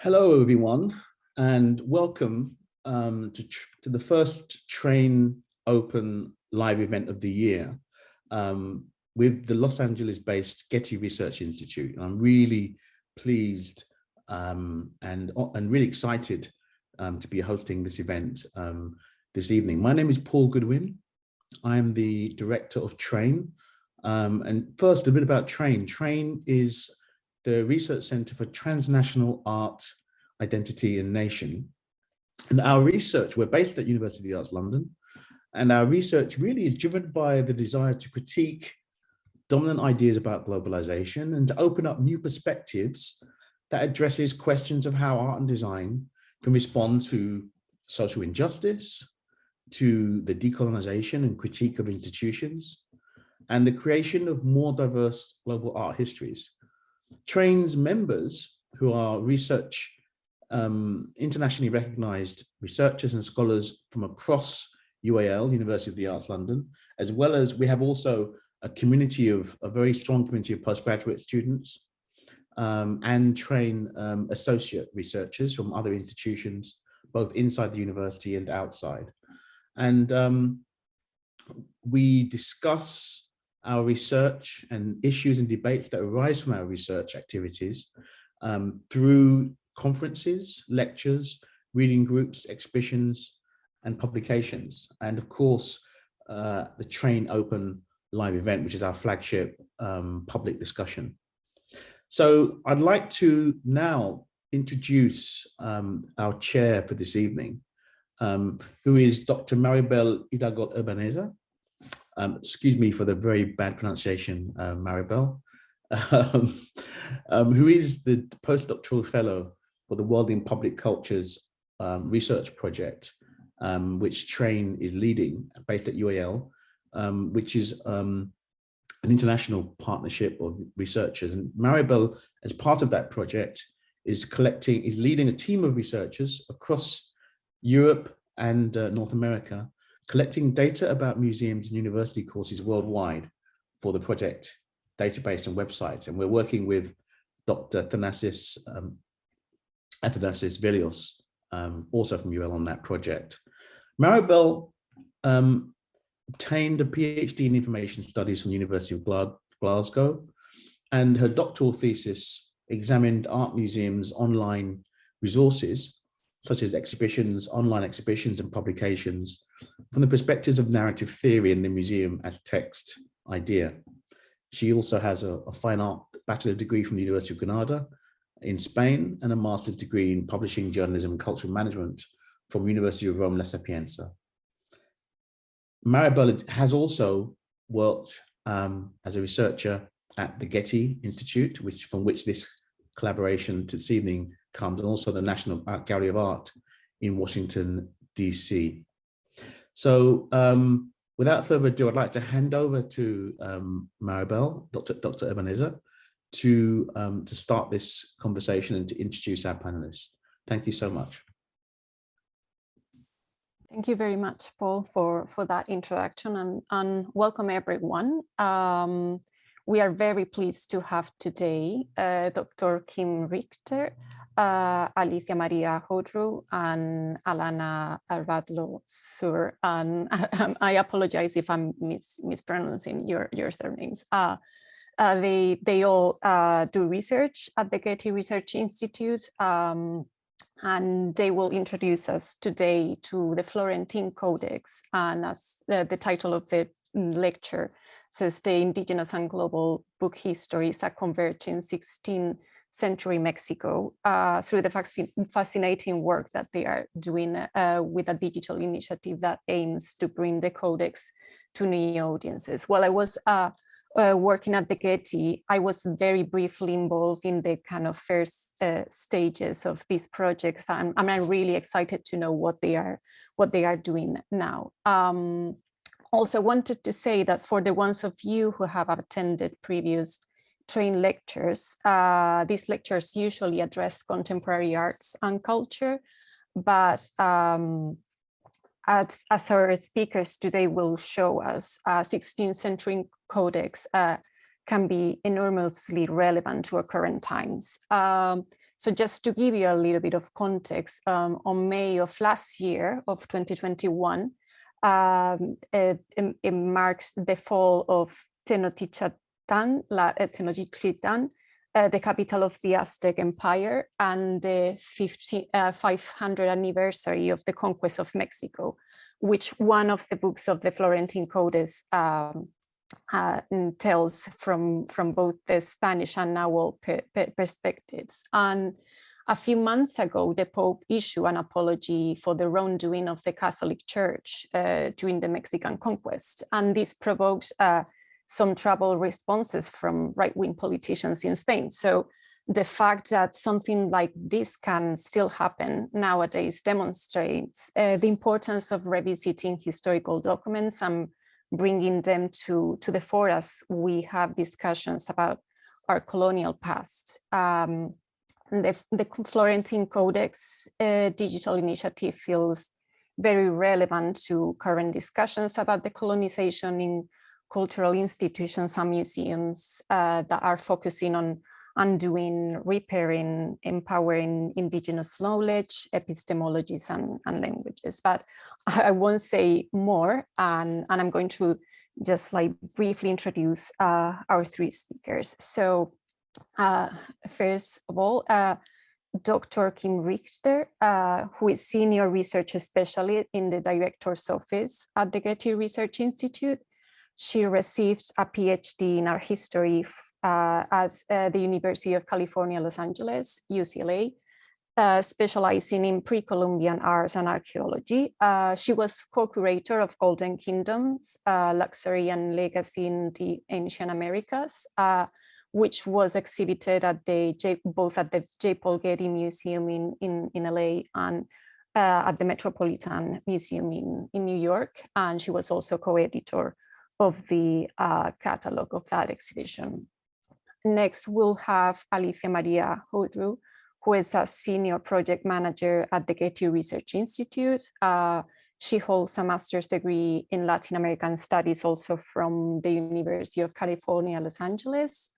Hello, everyone, and welcome to the first TrAIN Open live event of the year with the Los Angeles-based Getty Research Institute. And I'm really pleased and really excited to be hosting this event this evening. My name is Paul Goodwin. I'm the director of TrAIN. And first, a bit about TrAIN. TrAIN is the Research Center for Transnational Art, Identity and Nation. And our research, we're based at University of the Arts London, and our research really is driven by the desire to critique dominant ideas about globalization and to open up new perspectives that addresses questions of how art and design can respond to social injustice, to the decolonization and critique of institutions, and the creation of more diverse global art histories. TrAIN's members, who are internationally recognized researchers and scholars from across UAL, University of the Arts London, as well as we have also a very strong community of postgraduate students and TrAIN associate researchers from other institutions, both inside the university and outside. And we discuss our research and issues and debates that arise from our research activities through conferences, lectures, reading groups, exhibitions, and publications. And of course, the TrAIN Open live event, which is our flagship public discussion. So I'd like to now introduce our chair for this evening, who is Dr. Maribel Hidalgo-Urbaneza. Excuse me for the very bad pronunciation, Maribel, who is the postdoctoral fellow for the World in Public Cultures research project, which TrAIN is leading, based at UAL, which is an international partnership of researchers. And Maribel, as part of that project, is leading a team of researchers across Europe and North America, collecting data about museums and university courses worldwide for the project database and website. And we're working with Dr. Athanasios Velios, also from UL, on that project. Maribel obtained a PhD in information studies from the University of Glasgow, and her doctoral thesis examined art museums' online resources, such as exhibitions, online exhibitions and publications, from the perspectives of narrative theory and the museum as text idea. She also has a fine art bachelor degree from the University of Granada in Spain and a master's degree in publishing, journalism and cultural management from University of Rome La Sapienza. Maribel has also worked as a researcher at the Getty Institute, from which this collaboration this evening comes, and also the National Art Gallery of Art in Washington, DC. So without further ado, I'd like to hand over to Maribel, Dr. Urbaneza, to start this conversation and to introduce our panelists. Thank you so much. Thank you very much, Paul, for that introduction, and welcome everyone. We are very pleased to have today Dr. Kim Richter, Alicia Maria Hodru, and Alanna Radlo-Dzur. And I apologize if I'm mispronouncing your surnames. They all do research at the Getty Research Institute, and they will introduce us today to the Florentine Codex. And as the title of the lecture says, the Indigenous and Global Book Histories that converge in 16th-century Mexico through the fascinating work that they are doing with a digital initiative that aims to bring the Codex to new audiences. While I was working at the Getty, I was very briefly involved in the kind of first stages of these projects, and I'm really excited to know what they are doing now. Also wanted to say that for the ones of you who have attended previous TrAIN lectures, these lectures usually address contemporary arts and culture, but as our speakers today will show us, 16th century codex can be enormously relevant to our current times. So just to give you a little bit of context, on May of last year, of 2021, it marks the fall of Tenochtitlan, the capital of the Aztec Empire, and the 500th anniversary of the conquest of Mexico, which one of the books of the Florentine Codex tells from both the Spanish and Nahuatl perspectives. And a few months ago, the Pope issued an apology for the wrongdoing of the Catholic Church during the Mexican conquest. And this provoked some troubled responses from right-wing politicians in Spain. So the fact that something like this can still happen nowadays demonstrates the importance of revisiting historical documents and bringing them to the fore as we have discussions about our colonial past. The Florentine Codex digital initiative feels very relevant to current discussions about the colonization in cultural institutions and museums that are focusing on undoing, repairing, empowering indigenous knowledge, epistemologies, and languages. But I won't say more, and I'm going to just like briefly introduce our three speakers. So first of all, Dr. Kim Richter, who is Senior Research Specialist in the Director's Office at the Getty Research Institute. She received a PhD in art history at the University of California, Los Angeles, UCLA, specializing in pre-Columbian arts and archaeology. She was co-curator of Golden Kingdoms, Luxury and Legacy in the Ancient Americas, which was exhibited at both at the J. Paul Getty Museum in LA and at the Metropolitan Museum in New York. And she was also co-editor of the catalog of that exhibition. Next, we'll have Alicia Maria Hodru, who is a senior project manager at the Getty Research Institute. She holds a master's degree in Latin American studies also from the University of California, Los Angeles,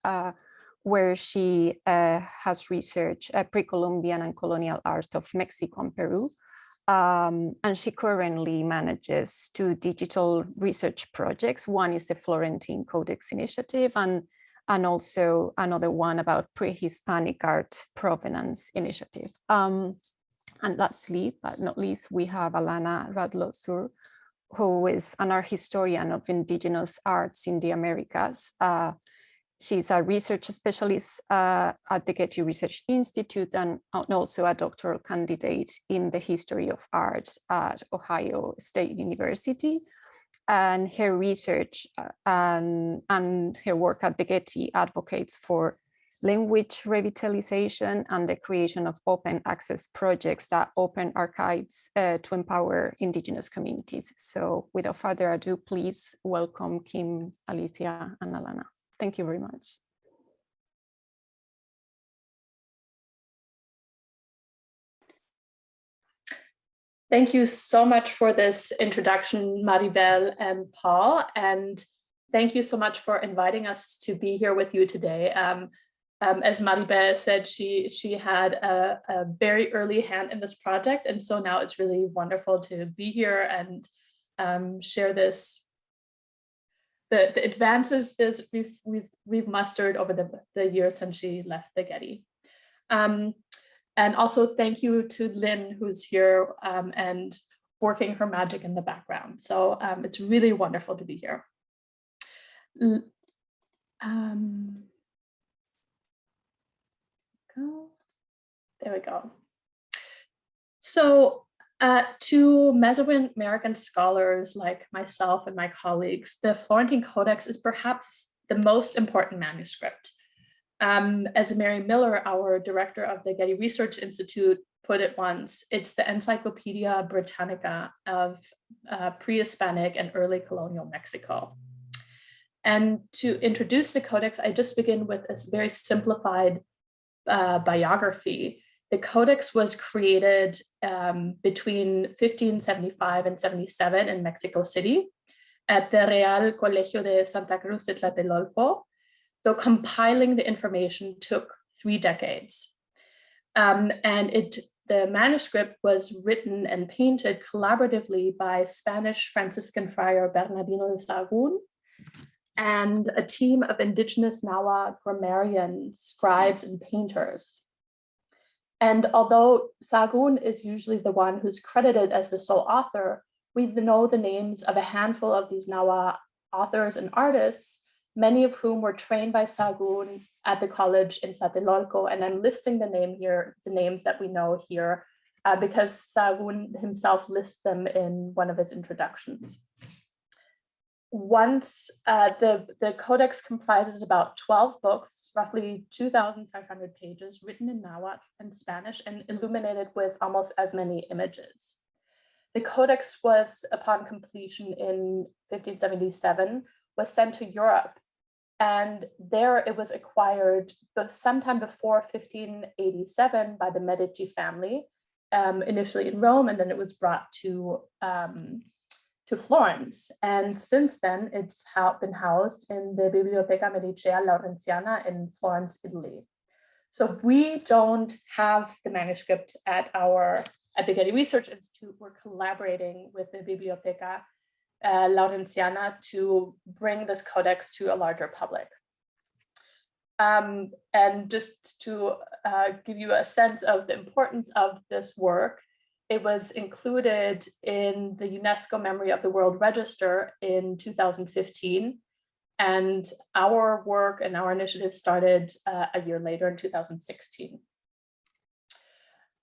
where she has researched pre-Columbian and colonial art of Mexico and Peru. And she currently manages two digital research projects. One is the Florentine Codex Initiative, and also another one about pre-Hispanic art provenance initiative. And lastly, but not least, we have Alanna Radlo-Dzur, who is an art historian of indigenous arts in the Americas. She's a research specialist at the Getty Research Institute and also a doctoral candidate in the history of arts at Ohio State University. And her research and her work at the Getty advocates for language revitalization and the creation of open access projects that open archives to empower indigenous communities. So without further ado, please welcome Kim, Alicia, and Alanna. Thank you very much. Thank you so much for this introduction, Maribel and Paul, and thank you so much for inviting us to be here with you today. As Maribel said, she had a very early hand in this project, and so now it's really wonderful to be here and share this, the advances that we've mustered over the years since she left the Getty. And also thank you to Lynn, who's here and working her magic in the background. So it's really wonderful to be here. There we go. So to Mesoamerican scholars like myself and my colleagues, the Florentine Codex is perhaps the most important manuscript. As Mary Miller, our director of the Getty Research Institute, put it once, it's the Encyclopedia Britannica of pre-Hispanic and early colonial Mexico. And to introduce the Codex, I just begin with a very simplified biography. The Codex was created between 1575 and 77 in Mexico City at the Real Colegio de Santa Cruz de Tlatelolco. though compiling the information took 3 decades. And the manuscript was written and painted collaboratively by Spanish Franciscan friar Bernardino de Sahagún and a team of indigenous Nahua grammarians, scribes, and painters. And although Sahagún is usually the one who's credited as the sole author, we know the names of a handful of these Nahua authors and artists, many of whom were trained by Sahagún at the college in Tlatelolco. And I'm listing the names that we know here, because Sahagún himself lists them in one of his introductions. Once the codex comprises about 12 books, roughly 2,500 pages, written in Nahuatl and Spanish and illuminated with almost as many images. The codex was, upon completion in 1577, was sent to Europe, and there it was acquired sometime before 1587 by the Medici family, initially in Rome, and then it was brought to Florence. And since then, it's been housed in the Biblioteca Medicea Laurentiana in Florence, Italy. So we don't have the manuscript at the Getty Research Institute. We're collaborating with the Biblioteca Laurentiana to bring this codex to a larger public. And just to give you a sense of the importance of this work, it was included in the UNESCO Memory of the World Register in 2015. And our work and our initiative started a year later in 2016.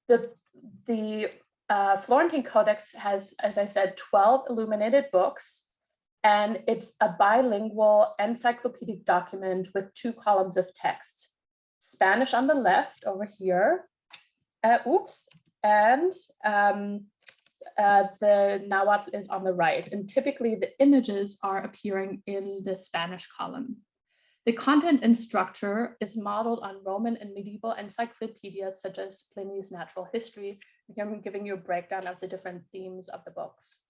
The Florentine Codex has, as I said, 12 illuminated books, and it's a bilingual encyclopedic document with 2 columns of text. Spanish on the left over here, and the Nahuatl is on the right. And typically the images are appearing in the Spanish column. The content and structure is modeled on Roman and medieval encyclopedias such as Pliny's Natural History. I'm giving you a breakdown of the different themes of the books.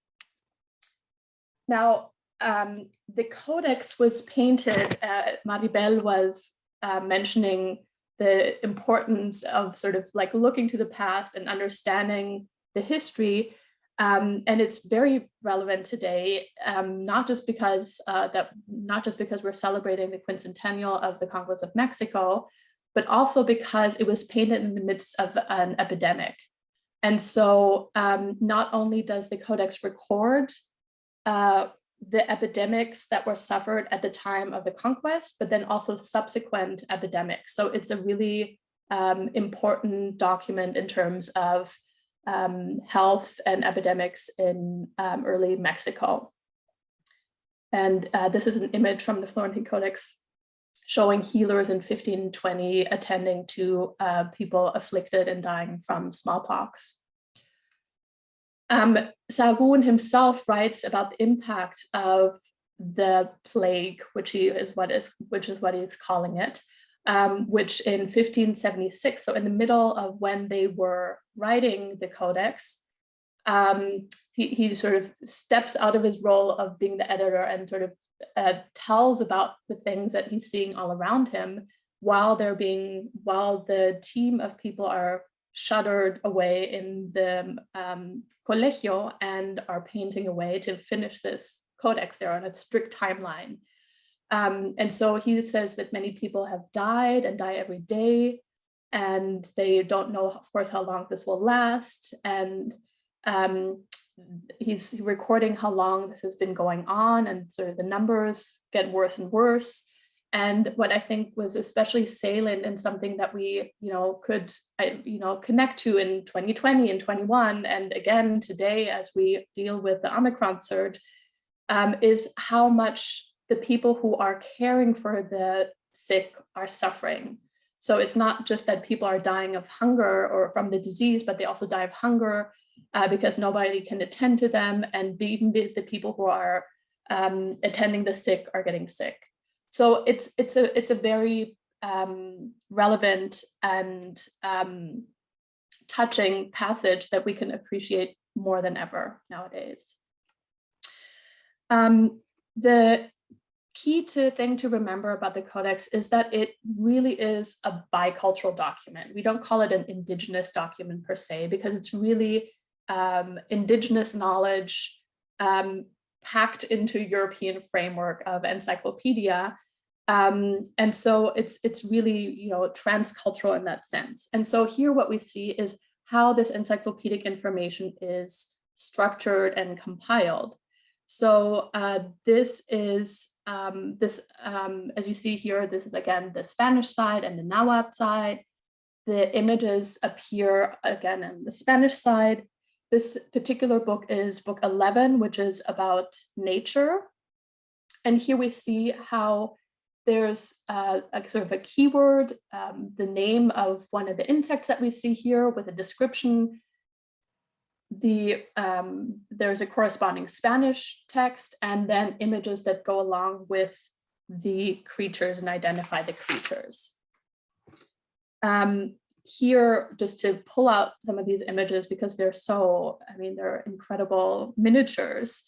Now, the codex was painted, Maribel was mentioning the importance of sort of like looking to the past and understanding the history. And it's very relevant today, not just because we're celebrating the quincentennial of the conquest of Mexico, but also because it was painted in the midst of an epidemic. And so not only does the codex record the epidemics that were suffered at the time of the conquest, but then also subsequent epidemics. So it's a really important document in terms of health and epidemics in early Mexico. And this is an image from the Florentine Codex showing healers in 1520 attending to people afflicted and dying from smallpox. Sahagún himself writes about the impact of the plague, which is what he's calling it, which in 1576, so in the middle of when they were writing the codex, he sort of steps out of his role of being the editor and sort of tells about the things that he's seeing all around him while the team of people are shuttered away in the colegio and are painting away to finish this codex. They're on a strict timeline. And so he says that many people have died and die every day, and they don't know, of course, how long this will last. And he's recording how long this has been going on, and sort of the numbers get worse and worse. And what I think was especially salient and something that we, could, connect to in 2020 and 21, and again today as we deal with the Omicron surge, is how much the people who are caring for the sick are suffering. So it's not just that people are dying of hunger or from the disease, but they also die of hunger because nobody can attend to them, and even the people who are attending the sick are getting sick. So it's a very relevant and touching passage that we can appreciate more than ever nowadays. key thing to remember about the Codex is that it really is a bicultural document. We don't call it an indigenous document per se, because it's really indigenous knowledge packed into European framework of encyclopedia. And so it's really, you know, transcultural in that sense. And so here what we see is how this encyclopedic information is structured and compiled. So this is, as you see here, this is again the Spanish side and the Nahuatl side. The images appear again on the Spanish side. This particular book is book 11, which is about nature. And here we see how there's a sort of a keyword, the name of one of the insects that we see here with a description. There's a corresponding Spanish text, and then images that go along with the creatures and identify the creatures. Here, just to pull out some of these images because they're so, I mean, they're incredible miniatures.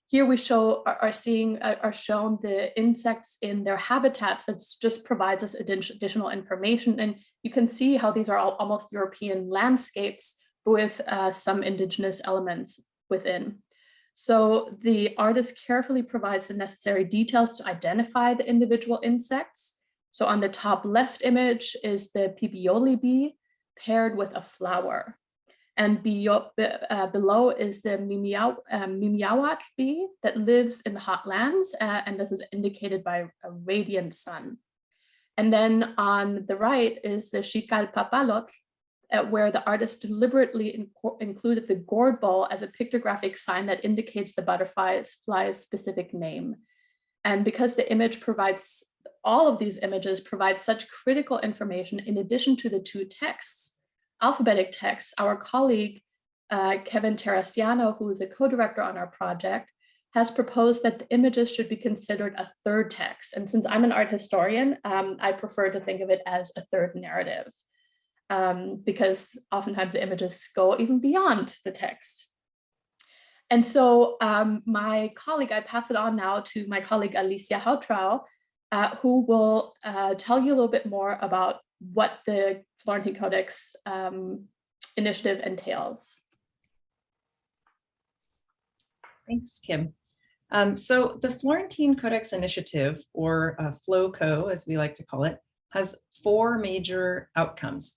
Here we are shown the insects in their habitats. That just provides us additional information. And you can see how these are all almost European landscapes with some indigenous elements within. So the artist carefully provides the necessary details to identify the individual insects. So on the top left image is the pipioli bee paired with a flower. And below is the Nahuatl bee that lives in the hot lands, and this is indicated by a radiant sun. And then on the right is the Xicalpapalotl, where the artist deliberately included the gourd ball as a pictographic sign that indicates the butterfly's specific name. And because the image provides, all of these images provide such critical information in addition to the two texts, alphabetic texts, our colleague, Kevin Terrasiano, who is a co-director on our project, has proposed that the images should be considered a third text. And since I'm an art historian, I prefer to think of it as a third narrative, because oftentimes the images go even beyond the text. And so my colleague, I pass it on now to my colleague, Alicia Hautrau, who will tell you a little bit more about what the Florentine Codex initiative entails. Thanks, Kim. So the Florentine Codex initiative, or FLOCO, as we like to call it, has 4 major outcomes.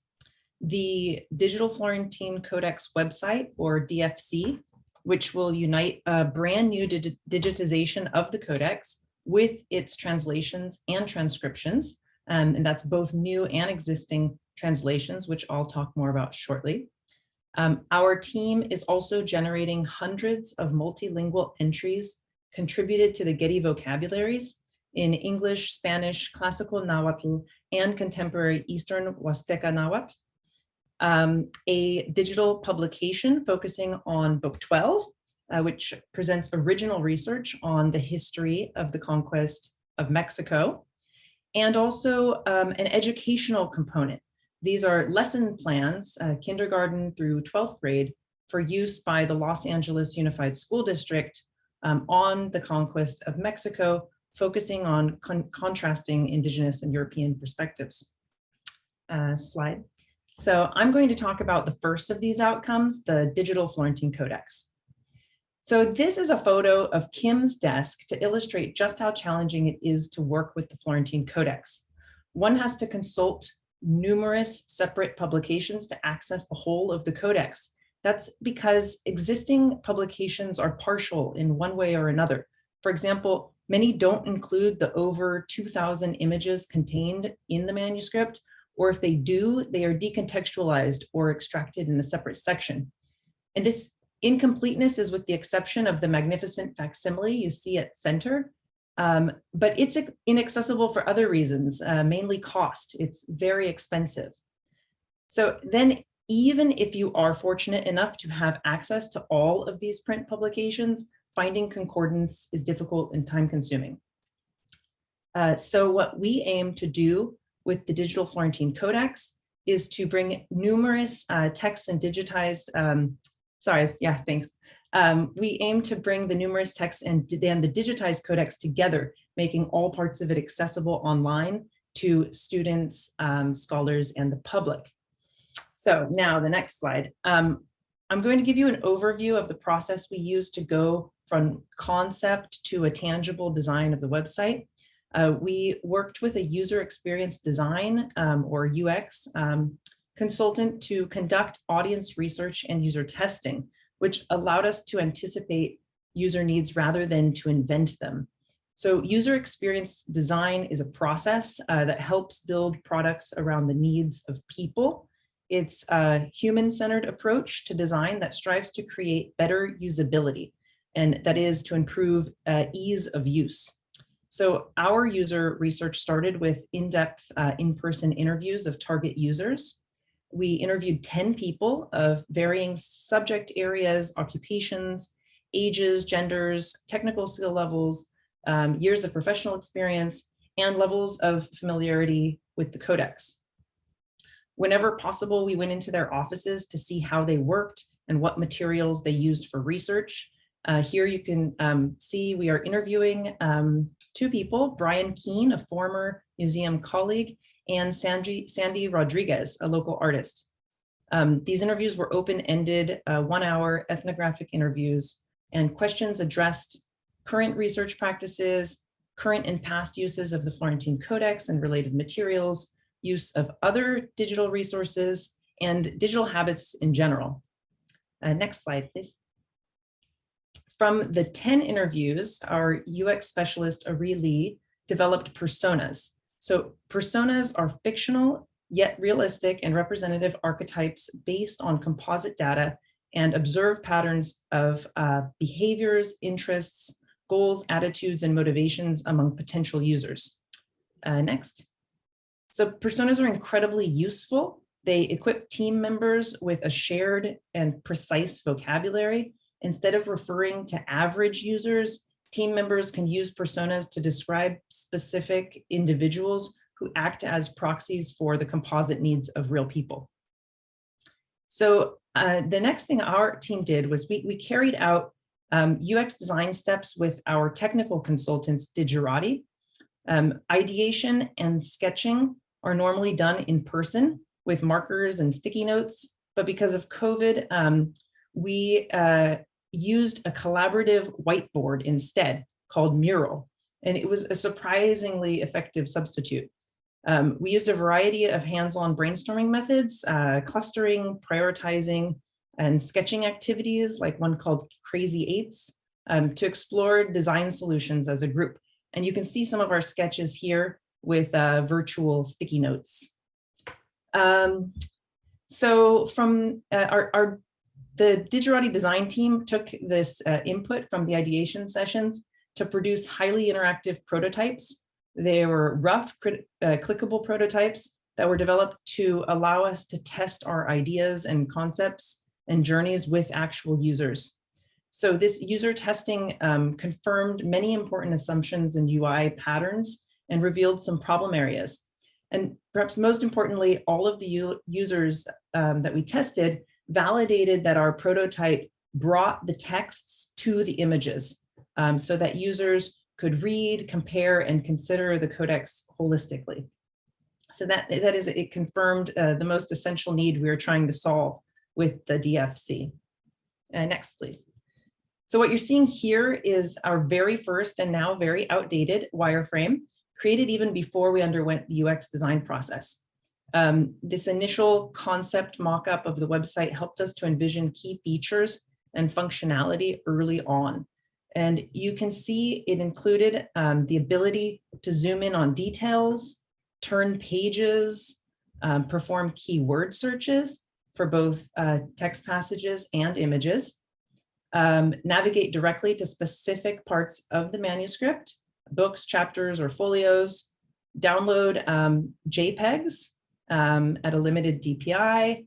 The Digital Florentine Codex website, or DFC, which will unite a brand new digitization of the Codex with its translations and transcriptions. And that's both new and existing translations, which I'll talk more about shortly. Our team is also generating hundreds of multilingual entries contributed to the Getty vocabularies in English, Spanish, classical Nahuatl, and contemporary Eastern Huasteca Nahuatl. A digital publication focusing on Book 12, which presents original research on the history of the conquest of Mexico, and also an educational component. These are lesson plans, kindergarten through 12th grade, for use by the Los Angeles Unified School District on the conquest of Mexico, focusing on contrasting Indigenous and European perspectives. Slide. So I'm going to talk about the first of these outcomes, the Digital Florentine Codex. So this is a photo of Kim's desk to illustrate just how challenging it is to work with the Florentine Codex. One has to consult numerous separate publications to access the whole of the Codex. That's because existing publications are partial in one way or another. For example, many don't include the over 2,000 images contained in the manuscript, or if they do, they are decontextualized or extracted in a separate section. And this incompleteness is with the exception of the magnificent facsimile you see at center, but it's inaccessible for other reasons, mainly cost. It's very expensive. So then, even if you are fortunate enough to have access to all of these print publications, finding concordance is difficult and time consuming. So what we aim to do with the Digital Florentine Codex is to bring numerous text and digitized, We aim to bring the numerous texts and the digitized codex together, making all parts of it accessible online to students, scholars, and the public. So now the next slide. I'm going to give you an overview of the process we use to go from concept to a tangible design of the website. We worked with a user experience design or UX consultant to conduct audience research and user testing, which allowed us to anticipate user needs rather than to invent them. So user experience design is a process that helps build products around the needs of people. It's a human-centered approach to design that strives to create better usability, and that is to improve ease of use. So our user research started with in-depth in-person interviews of target users. We interviewed 10 people of varying subject areas, occupations, ages, genders, technical skill levels, years of professional experience, and levels of familiarity with the codex. Whenever possible, we went into their offices to see how they worked and what materials they used for research. Here you can see we are interviewing two people, Brian Keene, a former museum colleague, and Sandy Rodriguez, a local artist. These interviews were open-ended, 1-hour ethnographic interviews, and questions addressed current research practices, current and past uses of the Florentine Codex and related materials, use of other digital resources, and digital habits in general. Next slide, please. From the 10 interviews, our UX specialist, Ari Lee, developed personas. So personas are fictional, yet realistic and representative archetypes based on composite data and observed patterns of behaviors, interests, goals, attitudes, and motivations among potential users. Next. So personas are incredibly useful. They equip team members with a shared and precise vocabulary. Instead of referring to average users, team members can use personas to describe specific individuals who act as proxies for the composite needs of real people. So the next thing our team did was we carried out UX design steps with our technical consultants, Digerati. Ideation and sketching are normally done in person with markers and sticky notes, but because of COVID, we used a collaborative whiteboard instead called Mural, and it was a surprisingly effective substitute. We used a variety of hands-on brainstorming methods, clustering, prioritizing, and sketching activities like one called Crazy Eights to explore design solutions as a group. And you can see some of our sketches here with virtual sticky notes. So from the Digerati design team took this input from the ideation sessions to produce highly interactive prototypes. They were rough, clickable prototypes that were developed to allow us to test our ideas and concepts and journeys with actual users. So this user testing confirmed many important assumptions and UI patterns and revealed some problem areas. And perhaps most importantly, all of the users that we tested validated that our prototype brought the texts to the images so that users could read, compare, and consider the codex holistically. So it confirmed the most essential need we were trying to solve with the DFC. Next, please. So what you're seeing here is our very first and now very outdated wireframe, created even before we underwent the UX design process. This initial concept mock-up of the website helped us to envision key features and functionality early on. And you can see it included the ability to zoom in on details, turn pages, perform keyword searches for both text passages and images, navigate directly to specific parts of the manuscript, books, chapters, or folios, download JPEGs at a limited DPI,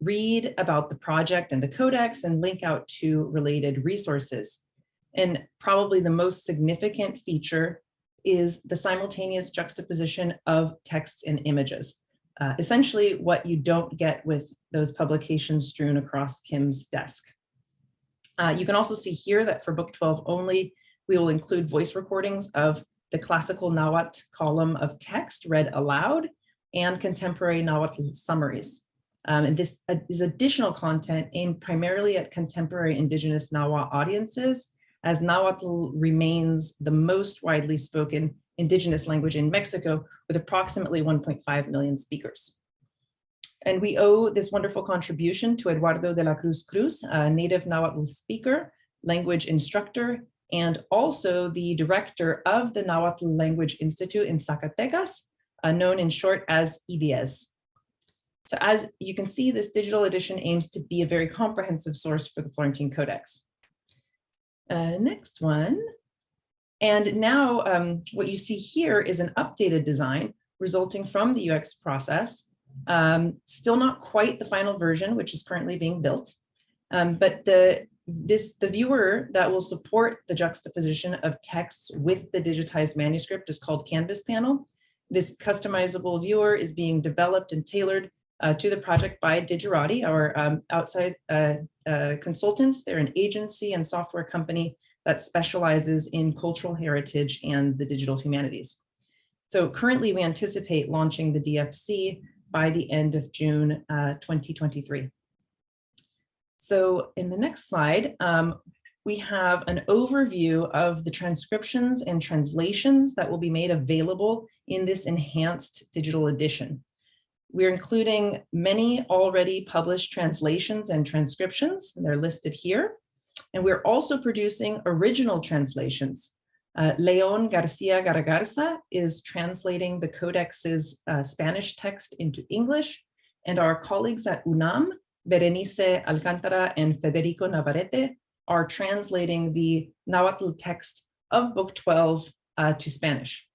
read about the project and the codex, and link out to related resources. And probably the most significant feature is the simultaneous juxtaposition of texts and images. Essentially what you don't get with those publications strewn across Kim's desk. You can also see here that for book 12 only, we will include voice recordings of the classical Nahuatl column of text read aloud and contemporary Nahuatl summaries. And this is additional content aimed primarily at contemporary indigenous Nahua audiences, as Nahuatl remains the most widely spoken indigenous language in Mexico with approximately 1.5 million speakers. And we owe this wonderful contribution to Eduardo de la Cruz Cruz, a native Nahuatl speaker, language instructor, and also the director of the Nahuatl Language Institute in Zacatecas, known in short as IDIES. So as you can see, this digital edition aims to be a very comprehensive source for the Florentine Codex. Next one. And now what you see here is an updated design resulting from the UX process. Still not quite the final version, which is currently being built. But the viewer that will support the juxtaposition of texts with the digitized manuscript is called Canvas Panel. This customizable viewer is being developed and tailored to the project by Digirati, our outside consultants. They're an agency and software company that specializes in cultural heritage and the digital humanities. So currently we anticipate launching the DFC by the end of June 2023. So in the next slide, we have an overview of the transcriptions and translations that will be made available in this enhanced digital edition. We're including many already published translations and transcriptions, and they're listed here. And we're also producing original translations. Leon Garcia Garagarza is translating the Codex's Spanish text into English, and our colleagues at UNAM, Berenice Alcantara and Federico Navarrete, are translating the Nahuatl text of Book 12 to Spanish.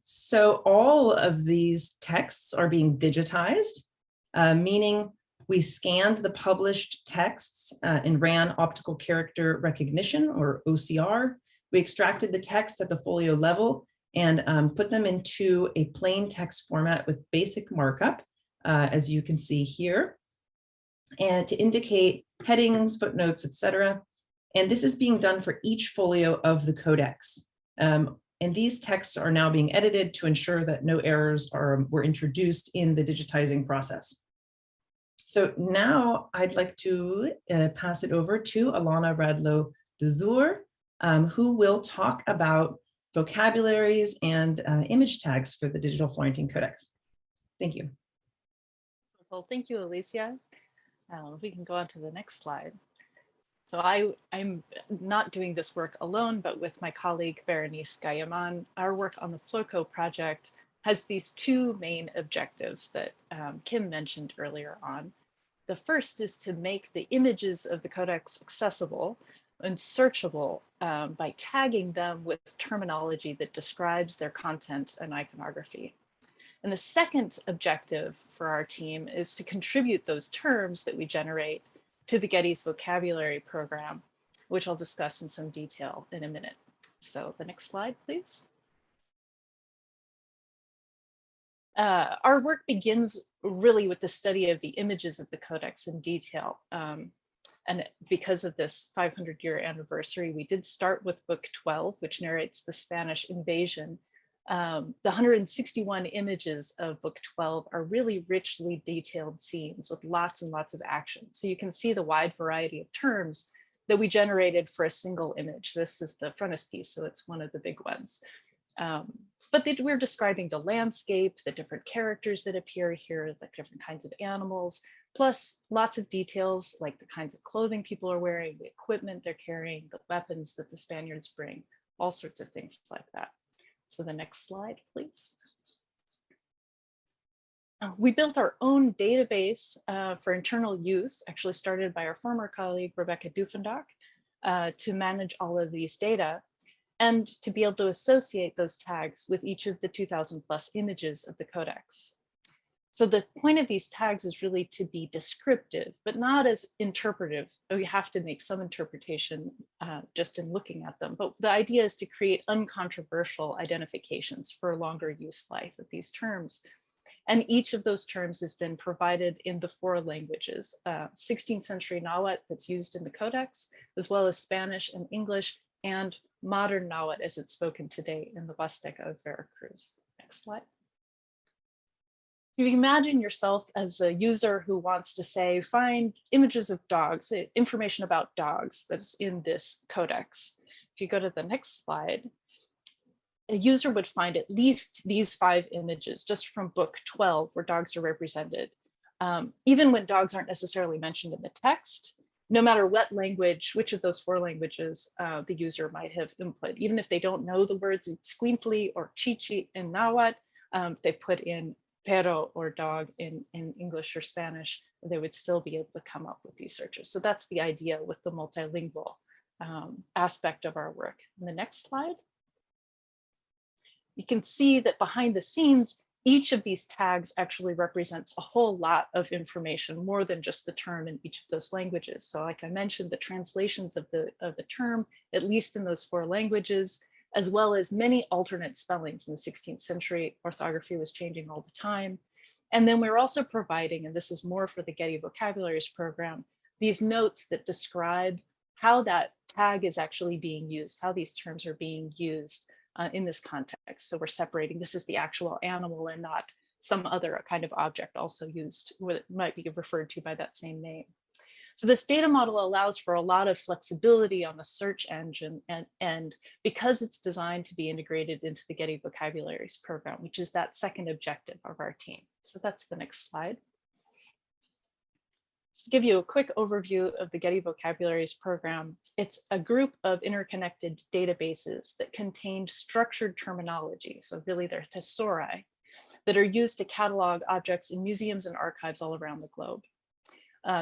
So all of these texts are being digitized, meaning we scanned the published texts and ran optical character recognition, or OCR. We extracted the text at the folio level and put them into a plain text format with basic markup, as you can see here, and to indicate headings, footnotes, etc. And this is being done for each folio of the Codex. And these texts are now being edited to ensure that no errors were introduced in the digitizing process. So now I'd like to pass it over to Alanna Radlo-Dzur, who will talk about vocabularies and image tags for the digital Florentine Codex. Thank you. Well, thank you, Alicia. We can go on to the next slide. So I'm not doing this work alone, but with my colleague Berenice Gallaman. Our work on the FLOCO project has these two main objectives that Kim mentioned earlier on. The first is to make the images of the Codex accessible and searchable by tagging them with terminology that describes their content and iconography. And the second objective for our team is to contribute those terms that we generate to the Getty's vocabulary program, which I'll discuss in some detail in a minute. So the next slide, please. Our work begins really with the study of the images of the Codex in detail. And because of this 500-year anniversary, we did start with Book 12, which narrates the Spanish invasion. The 161 images of Book 12 are really richly detailed scenes with lots and lots of action. So you can see the wide variety of terms that we generated for a single image. This is the frontispiece, so it's one of the big ones. But we're describing the landscape, the different characters that appear here, the different kinds of animals, plus lots of details like the kinds of clothing people are wearing, the equipment they're carrying, the weapons that the Spaniards bring, all sorts of things like that. So the next slide, please. We built our own database for internal use, actually started by our former colleague, Rebecca Dufendak, to manage all of these data and to be able to associate those tags with each of the 2,000 plus images of the Codex. So the point of these tags is really to be descriptive, but not as interpretive. We have to make some interpretation just in looking at them. But the idea is to create uncontroversial identifications for a longer use life of these terms. And each of those terms has been provided in the 4 languages, 16th century Nahuatl that's used in the Codex, as well as Spanish and English, and modern Nahuatl as it's spoken today in the Huasteca of Veracruz. Next slide. If you imagine yourself as a user who wants to say, find images of dogs, information about dogs that's in this codex. If you go to the next slide, a user would find at least these 5 images just from book 12 where dogs are represented. Even when dogs aren't necessarily mentioned in the text, no matter what language, which of those 4 languages the user might have input, even if they don't know the words Itzcuintli or Chichi in Nahuatl, they put in perro or dog in English or Spanish, they would still be able to come up with these searches. So that's the idea with the multilingual aspect of our work. In the next slide, you can see that behind the scenes, each of these tags actually represents a whole lot of information, more than just the term in each of those languages. So like I mentioned, the translations of the term, at least in those 4 languages, as well as many alternate spellings. In the 16th century, orthography was changing all the time. And then we're also providing, and this is more for the Getty Vocabularies program, these notes that describe how that tag is actually being used, how these terms are being used in this context. So we're separating, this is the actual animal and not some other kind of object also used, what might be referred to by that same name. So this data model allows for a lot of flexibility on the search engine, and because it's designed to be integrated into the Getty Vocabularies program, which is that second objective of our team. So that's the next slide. To give you a quick overview of the Getty Vocabularies program, it's a group of interconnected databases that contain structured terminology. So really they're thesauri that are used to catalog objects in museums and archives all around the globe.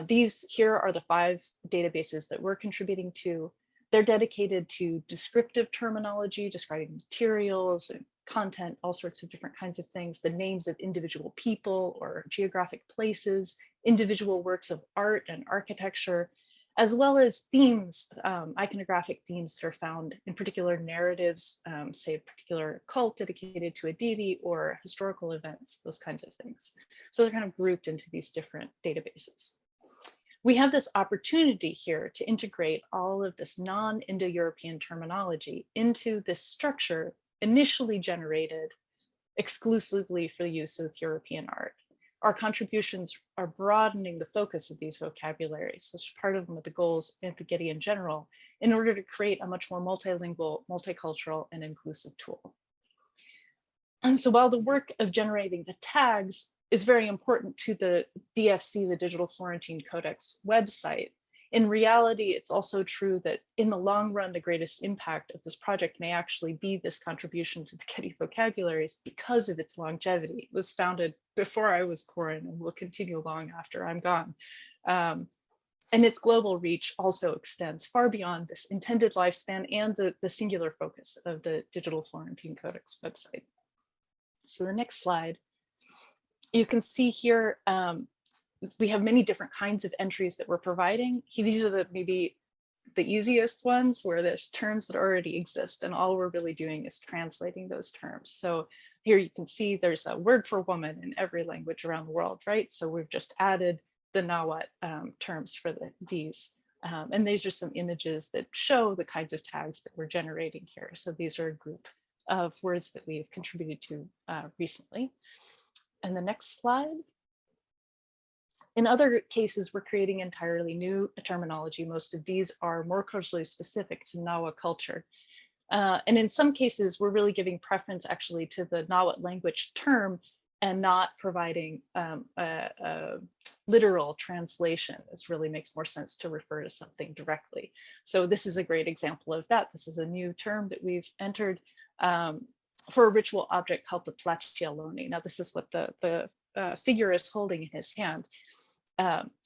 These here are the 5 databases that we're contributing to. They're dedicated to descriptive terminology, describing materials and content, all sorts of different kinds of things, the names of individual people or geographic places, individual works of art and architecture, as well as themes, iconographic themes that are found in particular narratives, say a particular cult dedicated to a deity or historical events, those kinds of things. So they're kind of grouped into these different databases. We have this opportunity here to integrate all of this non-Indo-European terminology into this structure initially generated exclusively for the use of European art. Our contributions are broadening the focus of these vocabularies, which is part of the goals of the Getty in general, in order to create a much more multilingual, multicultural, and inclusive tool. And so while the work of generating the tags is very important to the DFC, the Digital Florentine Codex website, in reality, it's also true that in the long run, the greatest impact of this project may actually be this contribution to the Getty Vocabularies because of its longevity. It was founded before I was born and will continue long after I'm gone. And its global reach also extends far beyond this intended lifespan and the singular focus of the Digital Florentine Codex website. So the next slide, you can see here, we have many different kinds of entries that we're providing. These are maybe the easiest ones where there's terms that already exist and all we're really doing is translating those terms. So here you can see there's a word for woman in every language around the world, right? So we've just added the Nahuatl terms for these. And these are some images that show the kinds of tags that we're generating here. So these are a group of words that we've contributed to recently. And the next slide. In other cases, we're creating entirely new terminology. Most of these are more culturally specific to Nahua culture. And in some cases, we're really giving preference actually to the Nahuatl language term and not providing a literal translation. This really makes more sense to refer to something directly. So this is a great example of that. This is a new term that we've entered for a ritual object called the Tlachialoni. Now, this is what the figure is holding in his hand.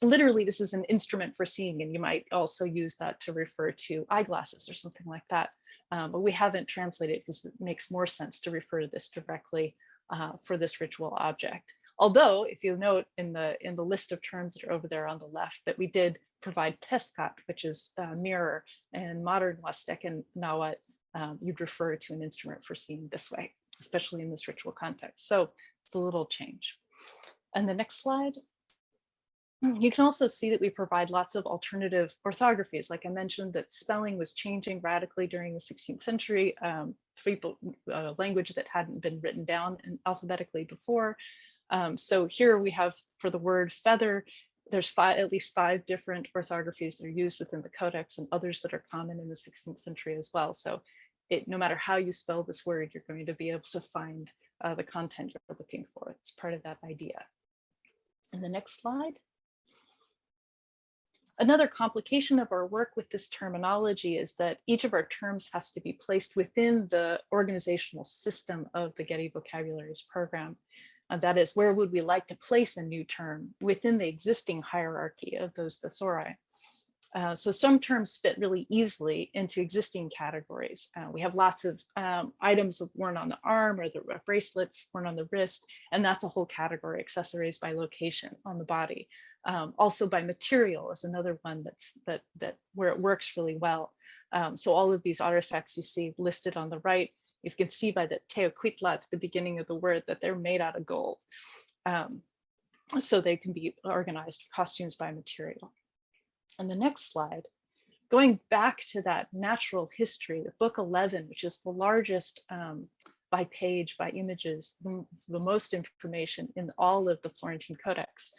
Literally, this is an instrument for seeing, and you might also use that to refer to eyeglasses or something like that. But we haven't translated it because it makes more sense to refer to this directly for this ritual object. Although, if you note in the list of terms that are over there on the left, that we did provide tescat, which is mirror, and modern Huastecan Nahuatl, you'd refer to an instrument for seeing this way, especially in this ritual context. So it's a little change. And the next slide. You can also see that we provide lots of alternative orthographies. Like I mentioned, that spelling was changing radically during the 16th century, language that hadn't been written down alphabetically before. So here we have, for the word feather, there's at least 5 different orthographies that are used within the codex, and others that are common in the 16th century as well. So no matter how you spell this word, you're going to be able to find the content you're looking for. It's part of that idea. And the next slide. Another complication of our work with this terminology is that each of our terms has to be placed within the organizational system of the Getty Vocabularies program. That is, where would we like to place a new term within the existing hierarchy of those thesauri? So some terms fit really easily into existing categories. We have lots of items worn on the arm, or the bracelets worn on the wrist, and that's a whole category. Accessories by location on the body. Also by material is another one where it works really well. So all of these artifacts you see listed on the right, you can see by the teoquitla at the beginning of the word that they're made out of gold. So they can be organized costumes by material. And the next slide, going back to that natural history, the book 11, which is the largest by page, by images, the most information in all of the Florentine Codex.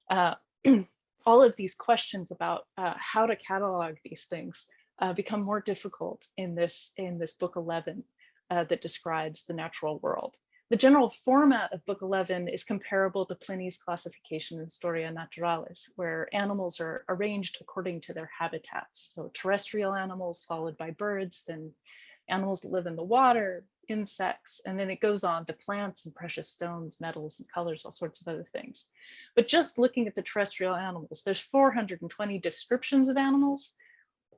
All of these questions about how to catalog these things become more difficult in this book 11 that describes the natural world. The general format of book 11 is comparable to Pliny's classification in Historia Naturalis, where animals are arranged according to their habitats. So terrestrial animals followed by birds, then animals that live in the water, insects, and then it goes on to plants and precious stones, metals and colors, all sorts of other things. But just looking at the terrestrial animals, there's 420 descriptions of animals,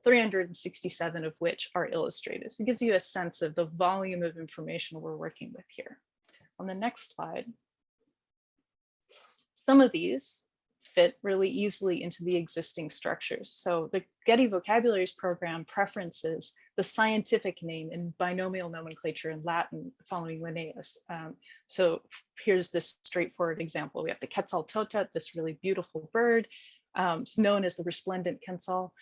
367 of which are illustrated. So it gives you a sense of the volume of information we're working with here. On the next slide, some of these fit really easily into the existing structures. So the Getty Vocabularies program preferences the scientific name in binomial nomenclature in Latin following Linnaeus. So here's this straightforward example. We have the Quetzaltotet, this really beautiful bird. It's known as the resplendent quetzal.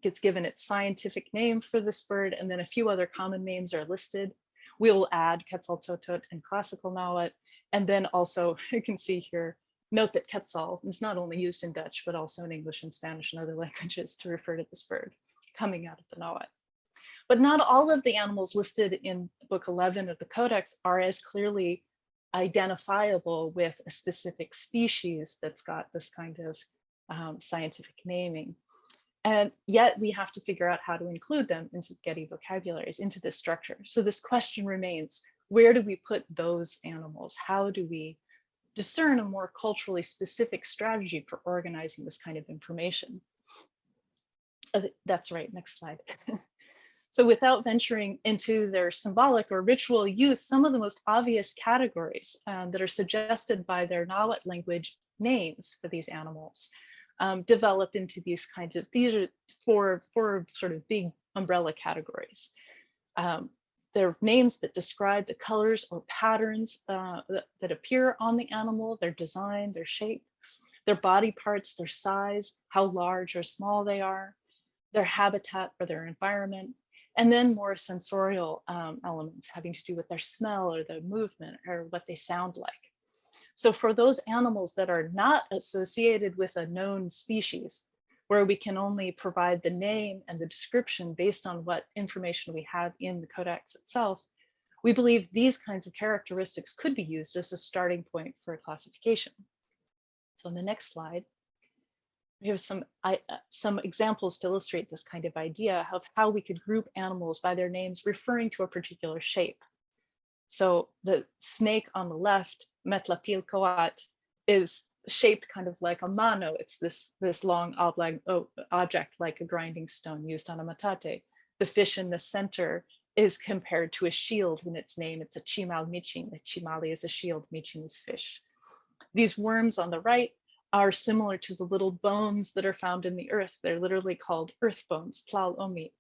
Gets given its scientific name for this bird, and then a few other common names are listed. We'll add Quetzaltotet and classical Nahuatl. And then also you can see here, note that Quetzal is not only used in Dutch, but also in English and Spanish and other languages to refer to this bird coming out of the Nahuatl. But not all of the animals listed in book 11 of the Codex are as clearly identifiable with a specific species that's got this kind of scientific naming. And yet we have to figure out how to include them into Getty vocabularies, into this structure. So this question remains, where do we put those animals? How do we discern a more culturally specific strategy for organizing this kind of information? That's right, next slide. So without venturing into their symbolic or ritual use, some of the most obvious categories that are suggested by their Nahuatl language names for these animals develop into these kinds of, these are four sort of big umbrella categories. They're names that describe the colors or patterns that appear on the animal, their design, their shape, their body parts, their size, how large or small they are, their habitat or their environment, and then more sensorial elements having to do with their smell or their movement or what they sound like. So for those animals that are not associated with a known species, where we can only provide the name and the description based on what information we have in the codex itself, we believe these kinds of characteristics could be used as a starting point for a classification. So on the next slide, we have some examples to illustrate this kind of idea of how we could group animals by their names referring to a particular shape. So the snake on the left, Metlapilcoat, is shaped kind of like a mano. It's this long object like a grinding stone used on a matate. The fish in the center is compared to a shield in its name. It's a chimal michin. The chimali is a shield, michin is fish. These worms on the right are similar to the little bones that are found in the earth. They're literally called earth bones, tlal omit.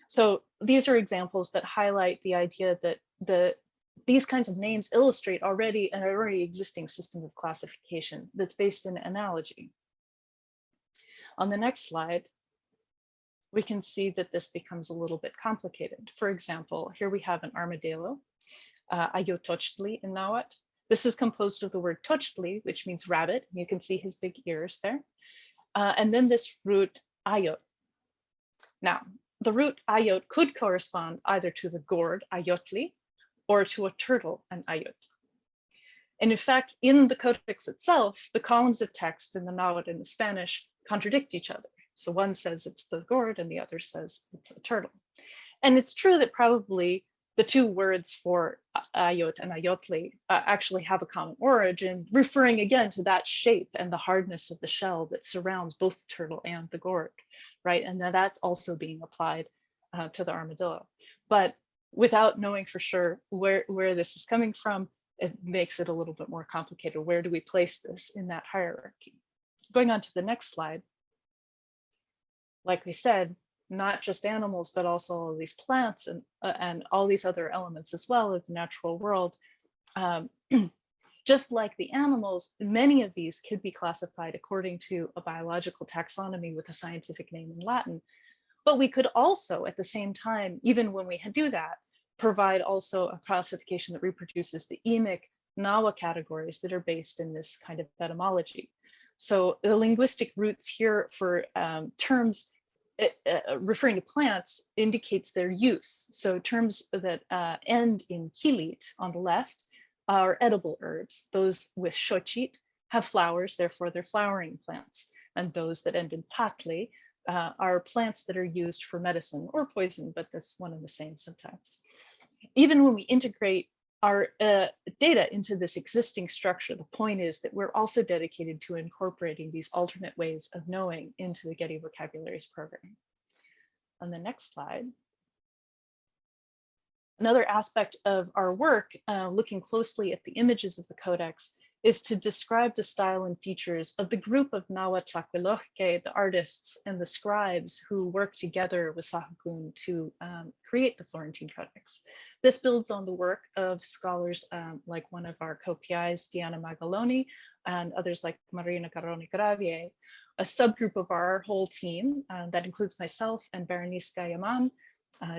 So these are examples that highlight the idea that the these kinds of names illustrate already an already existing system of classification that's based in analogy. On the next slide, we can see that this becomes a little bit complicated. For example, here we have an armadillo, Ayotochtli in Nahuatl. This is composed of the word tochtli, which means rabbit. You can see his big ears there. And then this root ayot. Now, the root ayot could correspond either to the gourd, ayotli, or to a turtle, an ayot. And in fact, in the codex itself, the columns of text in the Nahuatl and the Spanish contradict each other. So one says it's the gourd and the other says it's a turtle. And it's true that probably the two words for ayot and ayotli actually have a common origin, referring again to that shape and the hardness of the shell that surrounds both the turtle and the gourd, right? And that's also being applied to the armadillo. But without knowing for sure where this is coming from, it makes it a little bit more complicated. Where do we place this in that hierarchy? Going on to the next slide. Like we said, not just animals, but also all of these plants and all these other elements as well of the natural world. Just like the animals, many of these could be classified according to a biological taxonomy with a scientific name in Latin. But we could also, at the same time, even when we do that, provide also a classification that reproduces the emic Nahua categories that are based in this kind of etymology. So the linguistic roots here for terms referring to plants indicates their use. So terms that end in kilit on the left are edible herbs. Those with shochit have flowers, therefore they're flowering plants. And those that end in patli are plants that are used for medicine or poison, but that's one and the same sometimes. Even when we integrate our data into this existing structure, the point is that we're also dedicated to incorporating these alternate ways of knowing into the Getty Vocabularies program. On the next slide. Another aspect of our work, looking closely at the images of the codex, is to describe the style and features of the group of Nahuatl, the artists and the scribes who worked together with Sahagún to create the Florentine Codex. This builds on the work of scholars like one of our co-PIs, Diana Magaloni, and others like Marina Garrone-Gravier, a subgroup of our whole team that includes myself and Berenice Gayaman,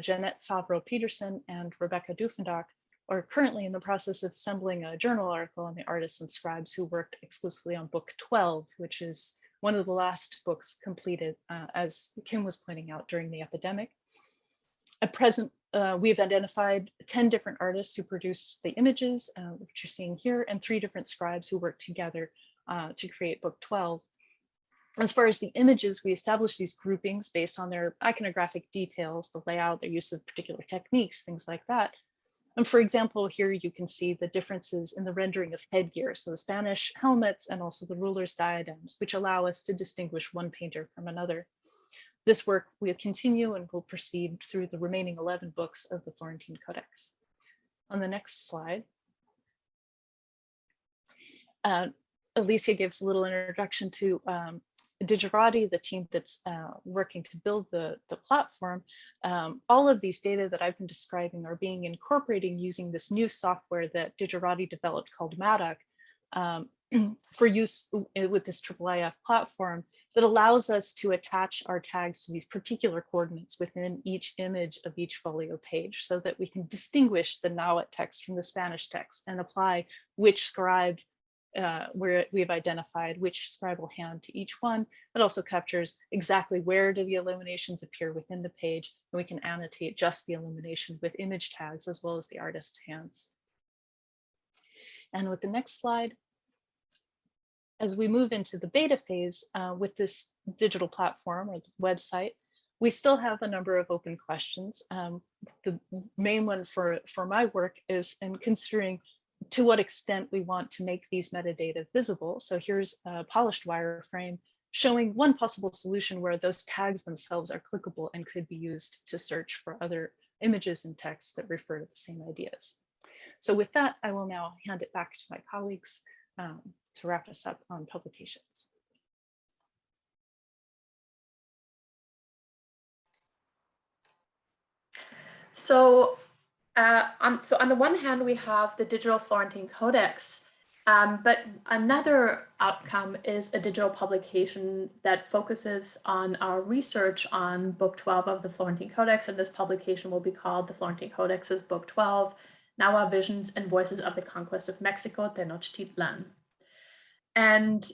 Jeanette Favreau-Peterson, and Rebecca Dufendock, are currently in the process of assembling a journal article on the artists and scribes who worked exclusively on book 12, which is one of the last books completed, as Kim was pointing out, during the epidemic. At present, we've identified 10 different artists who produced the images, which you're seeing here, and 3 different scribes who worked together to create book 12. As far as the images, we established these groupings based on their iconographic details, the layout, their use of particular techniques, things like that. And for example, here you can see the differences in the rendering of headgear. So the Spanish helmets and also the rulers' diadems, which allow us to distinguish one painter from another. This work will continue and will proceed through the remaining 11 books of the Florentine Codex. On the next slide. Alicia gives a little introduction to Digerati, the team that's working to build the platform. All of these data that I've been describing are being incorporated using this new software that Digerati developed called Madoc for use with this IIIF platform that allows us to attach our tags to these particular coordinates within each image of each folio page so that we can distinguish the Nahuatl text from the Spanish text and apply which scribe where we've identified which scribal hand to each one. It also captures exactly where do the illuminations appear within the page, and we can annotate just the illumination with image tags as well as the artist's hands. And with the next slide, as we move into the beta phase with this digital platform or the website, we still have a number of open questions. The main one for my work is in considering to what extent we want to make these metadata visible. So here's a polished wireframe showing one possible solution where those tags themselves are clickable and could be used to search for other images and texts that refer to the same ideas. So with that, I will now hand it back to my colleagues to wrap us up on publications. So So on the one hand, we have the digital Florentine Codex, but another outcome is a digital publication that focuses on our research on Book 12 of the Florentine Codex, and this publication will be called the Florentine Codex's Book 12, Nahua Visions and Voices of the Conquest of Mexico, Tenochtitlan. And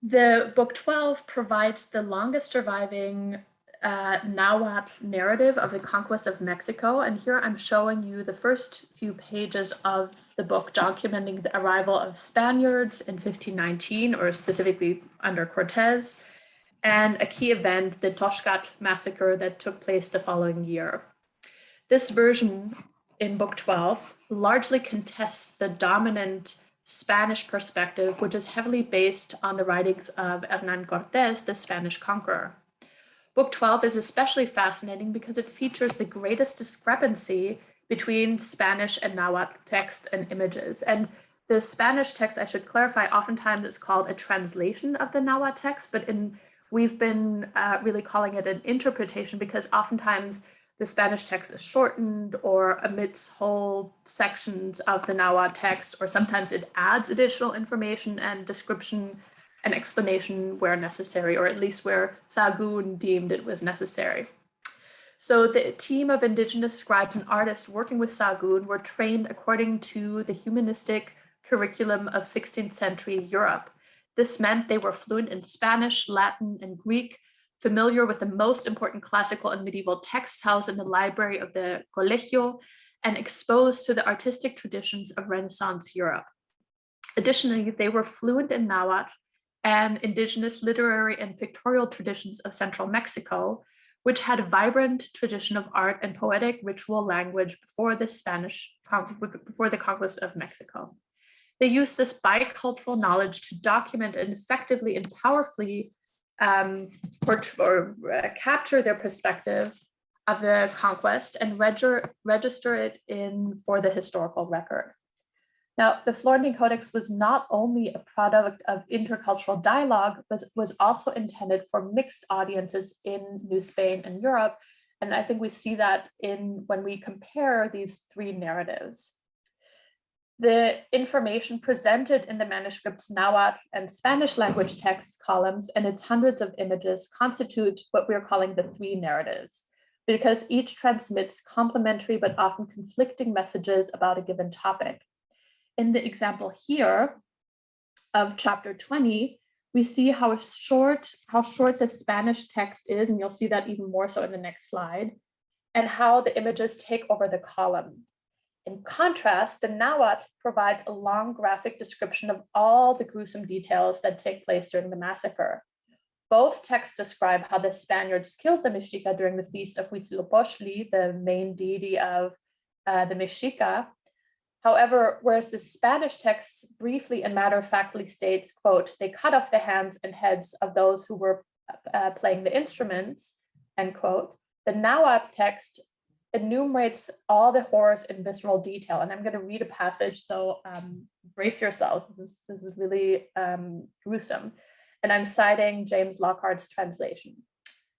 the Book 12 provides the longest surviving Nahuatl narrative of the conquest of Mexico. And here I'm showing you the first few pages of the book documenting the arrival of Spaniards in 1519, or specifically under Cortez, and a key event, the Toxcat massacre that took place the following year. This version in Book 12 largely contests the dominant Spanish perspective, which is heavily based on the writings of Hernán Cortés, the Spanish conqueror. Book 12 is especially fascinating because it features the greatest discrepancy between Spanish and Nahuatl text and images. And the Spanish text, I should clarify, oftentimes it's called a translation of the Nahua text, but we've been really calling it an interpretation because oftentimes the Spanish text is shortened or omits whole sections of the Nahua text, or sometimes it adds additional information and description and explanation where necessary, or at least where Sahagún deemed it was necessary. So the team of indigenous scribes and artists working with Sahagún were trained according to the humanistic curriculum of 16th century Europe. This meant they were fluent in Spanish, Latin, and Greek, familiar with the most important classical and medieval texts housed in the library of the Colegio, and exposed to the artistic traditions of Renaissance Europe. Additionally, they were fluent in Nahuatl and indigenous literary and pictorial traditions of central Mexico, which had a vibrant tradition of art and poetic ritual language before the conquest of Mexico. They used this bicultural knowledge to document and effectively and powerfully capture their perspective of the conquest and register it for the historical record. Now, the Florentine Codex was not only a product of intercultural dialogue, but was also intended for mixed audiences in New Spain and Europe. And I think we see that when we compare these three narratives. The information presented in the manuscript's Nahuatl and Spanish language text columns and its hundreds of images constitute what we're calling the three narratives, because each transmits complementary but often conflicting messages about a given topic. In the example here of chapter 20, we see how short the Spanish text is, and you'll see that even more so in the next slide, and how the images take over the column. In contrast, the Nahuatl provides a long graphic description of all the gruesome details that take place during the massacre. Both texts describe how the Spaniards killed the Mexica during the feast of Huitzilopochtli, the main deity of the Mexica. However, whereas the Spanish text briefly and matter-of-factly states, quote, they cut off the hands and heads of those who were playing the instruments, end quote, the Nahuatl text enumerates all the horrors in visceral detail. And I'm going to read a passage, so brace yourselves. This is really gruesome. And I'm citing James Lockhart's translation.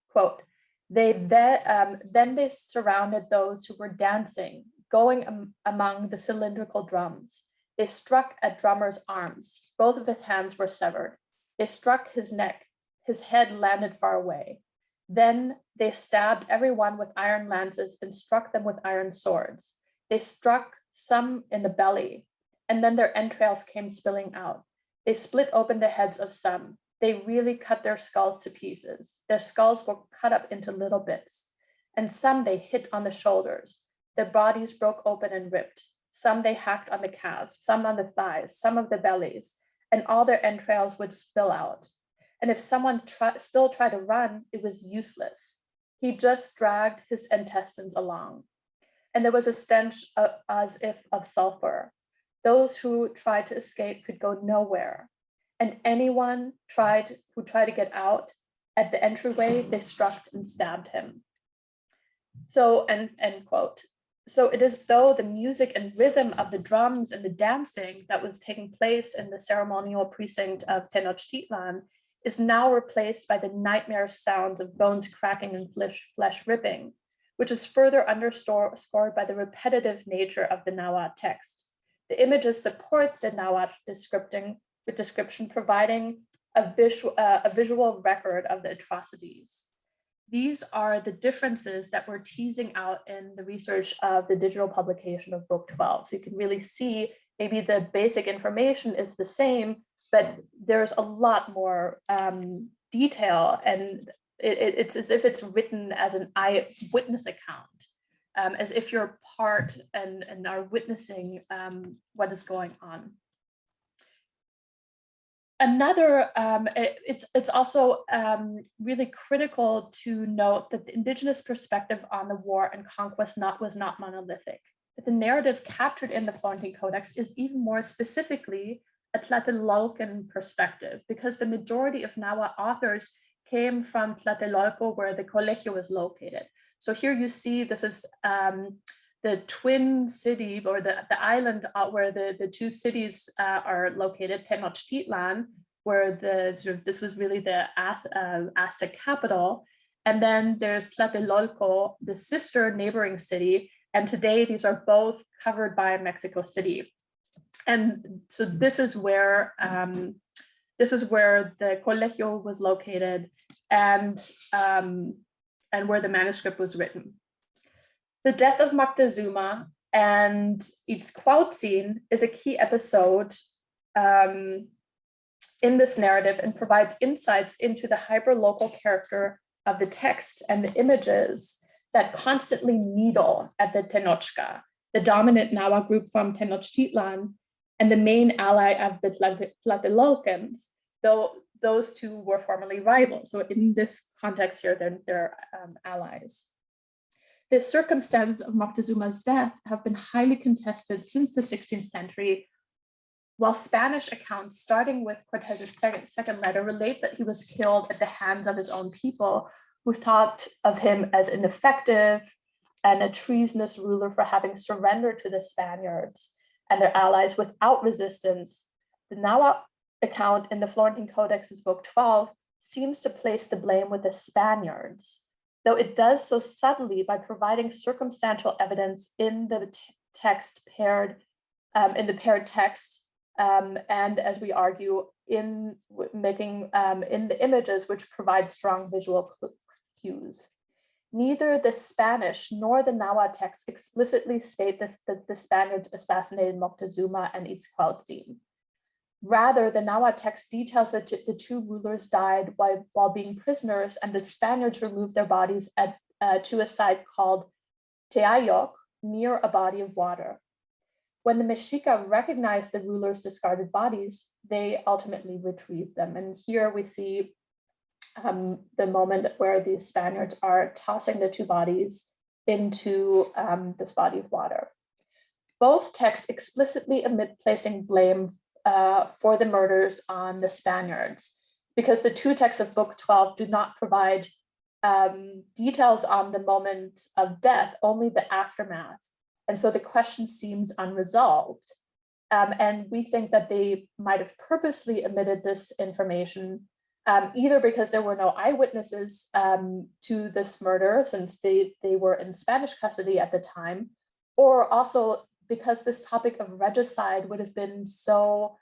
Quote, then they surrounded those who were dancing, going among the cylindrical drums. They struck at drummer's arms. Both of his hands were severed. They struck his neck. His head landed far away. Then they stabbed everyone with iron lances and struck them with iron swords. They struck some in the belly, and then their entrails came spilling out. They split open the heads of some. They really cut their skulls to pieces. Their skulls were cut up into little bits, and some they hit on the shoulders. Their bodies broke open and ripped. Some they hacked on the calves, some on the thighs, some of the bellies, and all their entrails would spill out. And if someone still tried to run, it was useless. He just dragged his intestines along. And there was a stench as if of sulfur. Those who tried to escape could go nowhere. And anyone who tried to get out at the entryway, they struck and stabbed him. So, end quote. So it is though the music and rhythm of the drums and the dancing that was taking place in the ceremonial precinct of Tenochtitlan is now replaced by the nightmare sounds of bones cracking and flesh ripping. which is further underscored by the repetitive nature of the Nahuatl text. The images support the Nahuatl description, providing a visual record of the atrocities. These are the differences that we're teasing out in the research of the digital publication of Book 12. So you can really see maybe the basic information is the same, but there's a lot more detail, and it's as if it's written as an eyewitness account, as if you're part and are witnessing what is going on. Another, it's also really critical to note that the indigenous perspective on the war and conquest was not monolithic. But the narrative captured in the Florentine Codex is even more specifically a Tlatelolcan perspective, because the majority of Nahua authors came from Tlatelolco, where the colegio was located. So here you see this is the twin city, or the island where the two cities are located, Tenochtitlan, where this was really the Aztec capital. And then there's Tlatelolco, the sister neighboring city. And today these are both covered by Mexico City. And so this is where the colegio was located, and where the manuscript was written. The death of Moctezuma and its Cuauhtzin is a key episode in this narrative, and provides insights into the hyperlocal character of the text and the images that constantly needle at the Tenochca, the dominant Nahua group from Tenochtitlan, and the main ally of the Tlatelolcans, though those two were formerly rivals. So in this context here, they're allies. The circumstances of Moctezuma's death have been highly contested since the 16th century, while Spanish accounts, starting with Cortez's second letter, relate that he was killed at the hands of his own people, who thought of him as ineffective and a treasonous ruler for having surrendered to the Spaniards and their allies without resistance. The Nahua account in the Florentine Codex's Book 12 seems to place the blame with the Spaniards, though it does so subtly by providing circumstantial evidence in the text paired text, and as we argue, in the images, which provide strong visual cues. Neither the Spanish nor the Nahua text explicitly state that the Spaniards assassinated Moctezuma and its Cuauhtzin. Rather, the Nahua text details that the two rulers died while being prisoners, and the Spaniards removed their bodies to a site called Teayoc, near a body of water. When the Mexica recognized the rulers' discarded bodies, they ultimately retrieved them. And here we see the moment where the Spaniards are tossing the two bodies into this body of water. Both texts explicitly omit placing blame for the murders on the Spaniards, because the two texts of Book 12 do not provide details on the moment of death, only the aftermath. And so the question seems unresolved. And we think that they might have purposely omitted this information, either because there were no eyewitnesses to this murder, since they were in Spanish custody at the time, or also because this topic of regicide would have been so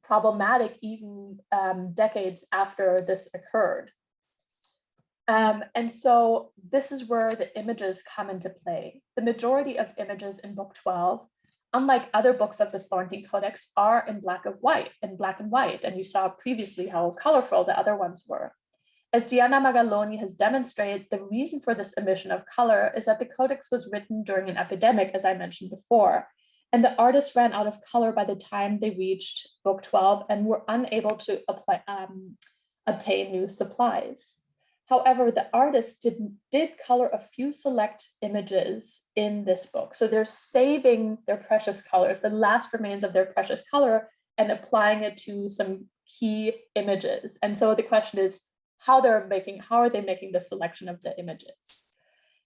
problematic even decades after this occurred. And so this is where the images come into play. The majority of images in Book 12, unlike other books of the Florentine Codex, are in black and white. And you saw previously how colorful the other ones were. As Diana Magaloni has demonstrated, the reason for this omission of color is that the Codex was written during an epidemic, as I mentioned before, and the artists ran out of color by the time they reached Book 12 and were unable to obtain new supplies. However, the artists did color a few select images in this book. So they're saving their precious colors, the last remains of their precious color, and applying it to some key images. And so the question is how are they making the selection of the images?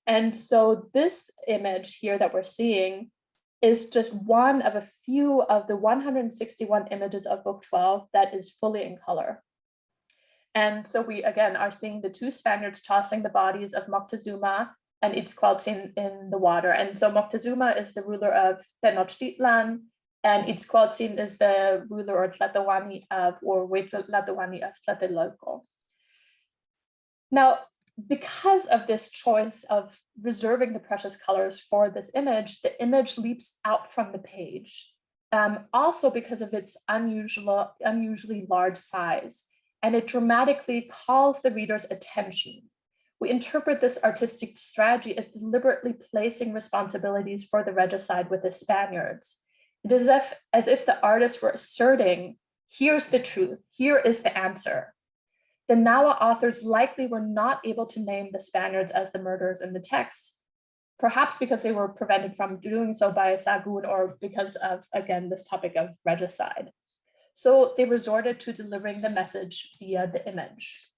And so this image here that we're seeing is just one of a few of the 161 images of Book 12 that is fully in color. And so we, again, are seeing the two Spaniards tossing the bodies of Moctezuma and Itzcoatl in the water. And so Moctezuma is the ruler of Tenochtitlan, and Itzcoatl is the ruler or Tlatoani of, or Tlatoani of Tlatelolco. Now, because of this choice of reserving the precious colors for this image, the image leaps out from the page. Also because of its unusually large size, and it dramatically calls the reader's attention. We interpret this artistic strategy as deliberately placing responsibilities for the regicide with the Spaniards. It is as if the artists were asserting, here's the truth, here is the answer. The Nahua authors likely were not able to name the Spaniards as the murderers in the text, perhaps because they were prevented from doing so by Sahagún, or because of, again, this topic of regicide. So they resorted to delivering the message via the image.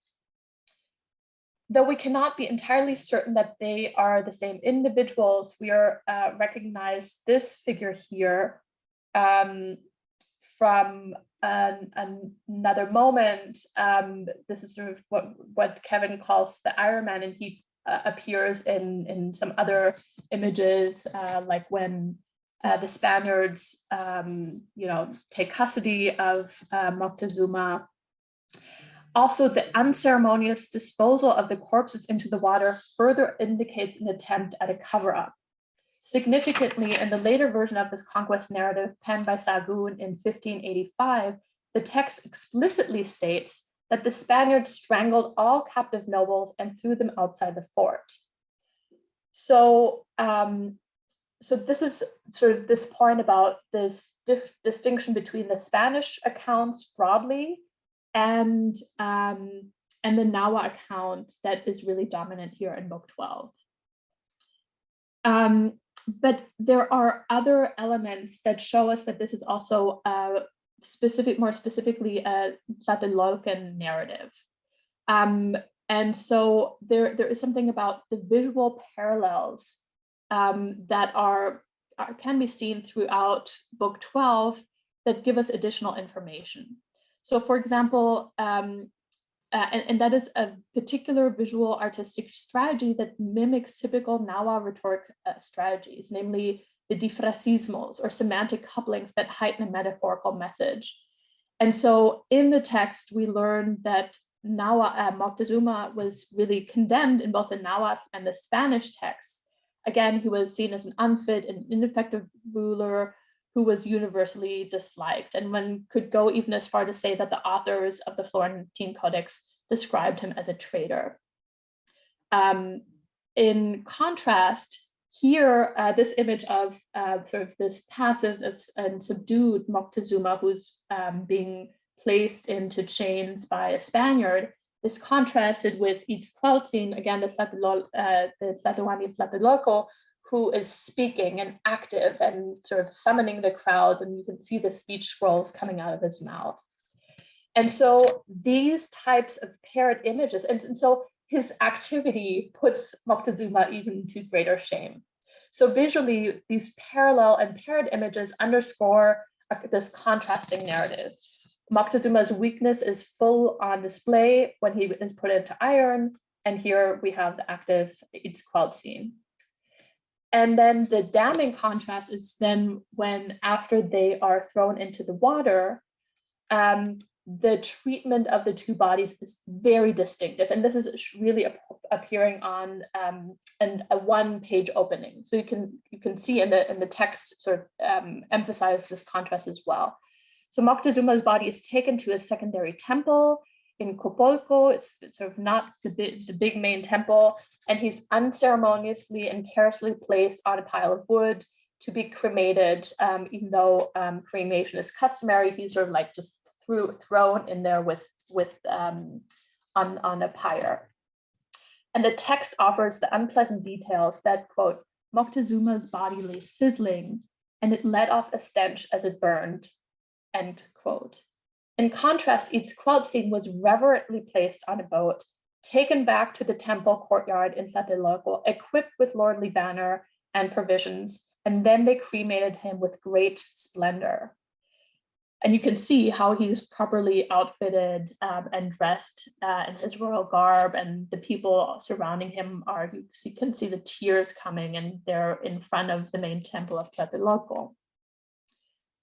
Though we cannot be entirely certain that they are the same individuals, we are recognize this figure here from another moment. This is sort of what Kevin calls the Iron Man, and he appears in some other images, like when the Spaniards, take custody of Moctezuma. Also, the unceremonious disposal of the corpses into the water further indicates an attempt at a cover-up. Significantly, in the later version of this conquest narrative penned by Sahagún in 1585, the text explicitly states that the Spaniards strangled all captive nobles and threw them outside the fort. So, so this is sort of this point about this distinction between the Spanish accounts broadly and the Nahua account that is really dominant here in Book 12. But there are other elements that show us that this is also more specifically a Tlatelolcan narrative. And so there is something about the visual parallels that can be seen throughout Book 12 that give us additional information. So for example, and that is a particular visual artistic strategy that mimics typical Nahua rhetoric strategies, namely the difrasismos, or semantic couplings that heighten a metaphorical message. And so in the text, we learn that Moctezuma was really condemned in both the Nahuatl and the Spanish texts. Again, he was seen as an unfit and ineffective ruler who was universally disliked, and one could go even as far to say that the authors of the Florentine Codex described him as a traitor. In contrast, here, this image of sort of this passive and subdued Moctezuma who's being placed into chains by a Spaniard is contrasted with Itzcoatl, again, the Tlatoani of Tlatelolco, who is speaking and active and sort of summoning the crowd, and you can see the speech scrolls coming out of his mouth. And so these types of paired images, and so his activity puts Moctezuma even to greater shame. So visually, these parallel and paired images underscore this contrasting narrative. Moctezuma's weakness is full on display when he is put into iron, and here we have the active Itzcoatl scene. And then the damning contrast is then when, after they are thrown into the water, the treatment of the two bodies is very distinctive. And this is really appearing on a one-page opening. So you can see in the text sort of emphasize this contrast as well. So Moctezuma's body is taken to a secondary temple in Copolco. It's sort of not the big main temple, and he's unceremoniously and carelessly placed on a pile of wood to be cremated. Even though cremation is customary, he's sort of like just thrown in there on a pyre. And the text offers the unpleasant details that, quote, Moctezuma's body lay sizzling, and it let off a stench as it burned, end quote. In contrast, Itzcoatl was reverently placed on a boat, taken back to the temple courtyard in Tlatelolco, equipped with lordly banner and provisions, and then they cremated him with great splendor. And you can see how he's properly outfitted and dressed in his royal garb, and the people surrounding him are, you can see the tears coming, and they're in front of the main temple of Tlatelolco.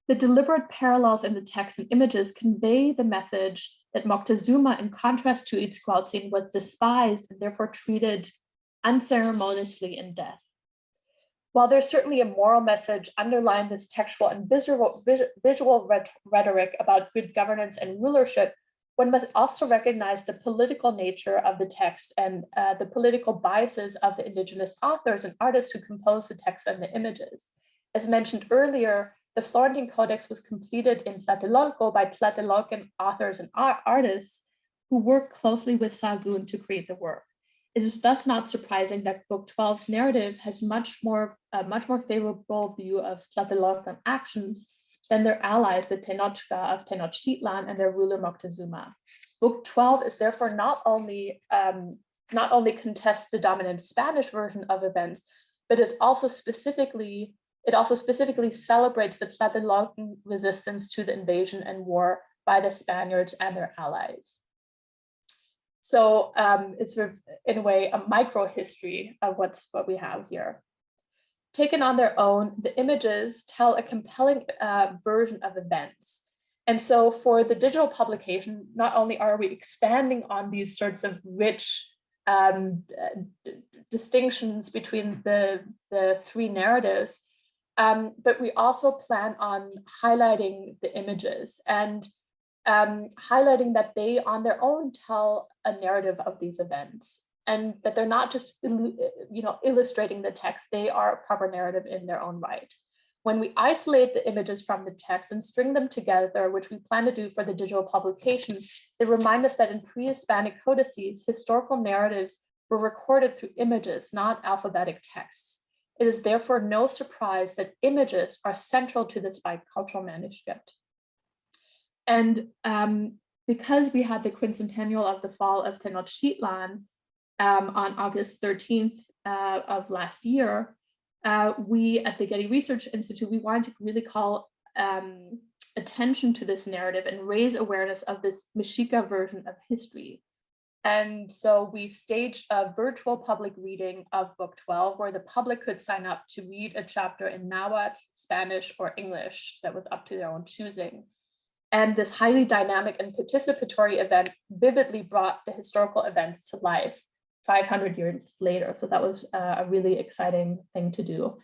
The deliberate parallels in the text and images convey the message that Moctezuma, in contrast to Itzcoatzin, was despised and therefore treated unceremoniously in death. While there's certainly a moral message underlying this textual and visual rhetoric about good governance and rulership, one must also recognize the political nature of the text and the political biases of the indigenous authors and artists who composed the text and the images. As mentioned earlier, the Florentine Codex was completed in Tlatelolco by Tlatelolcan authors and artists who worked closely with Sahagún to create the work. It is thus not surprising that Book 12's narrative has a much more favorable view of Tlatelolcan actions than their allies, the Tenochca of Tenochtitlan and their ruler Moctezuma. Book 12 is therefore not only contests the dominant Spanish version of events, but it also specifically celebrates the Tlatelolcan resistance to the invasion and war by the Spaniards and their allies. So it's sort of, in a way, a micro history of what we have here. Taken on their own, the images tell a compelling version of events. And so for the digital publication, not only are we expanding on these sorts of rich distinctions between the three narratives, but we also plan on highlighting the images and highlighting that they on their own tell a narrative of these events, and that they're not just illustrating the text, they are a proper narrative in their own right. When we isolate the images from the text and string them together, which we plan to do for the digital publication, they remind us that in pre-Hispanic codices, historical narratives were recorded through images, not alphabetic texts. It is therefore no surprise that images are central to this bicultural manuscript. And because we had the quincentennial of the fall of Tenochtitlan on August 13th of last year, we at the Getty Research Institute, we wanted to really call attention to this narrative and raise awareness of this Mexica version of history. And so we staged a virtual public reading of Book 12, where the public could sign up to read a chapter in Nahuatl, Spanish, or English that was up to their own choosing. And this highly dynamic and participatory event vividly brought the historical events to life 500 years later. So that was a really exciting thing to do.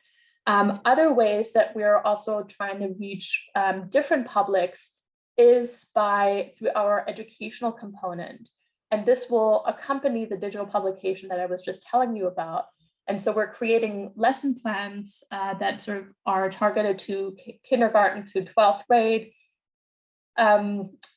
Other ways that we're also trying to reach different publics is through our educational component. And this will accompany the digital publication that I was just telling you about. And so we're creating lesson plans that sort of are targeted to kindergarten through 12th grade,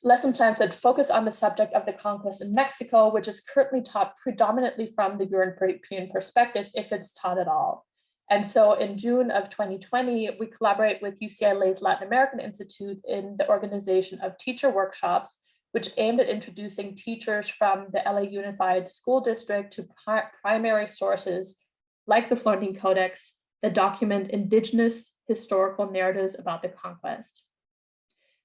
lesson plans that focus on the subject of the conquest in Mexico, which is currently taught predominantly from the European perspective, if it's taught at all. And so in June of 2020, we collaborate with UCLA's Latin American Institute in the organization of teacher workshops, which aimed at introducing teachers from the LA Unified School District to primary sources like the Florentine Codex that document indigenous historical narratives about the conquest.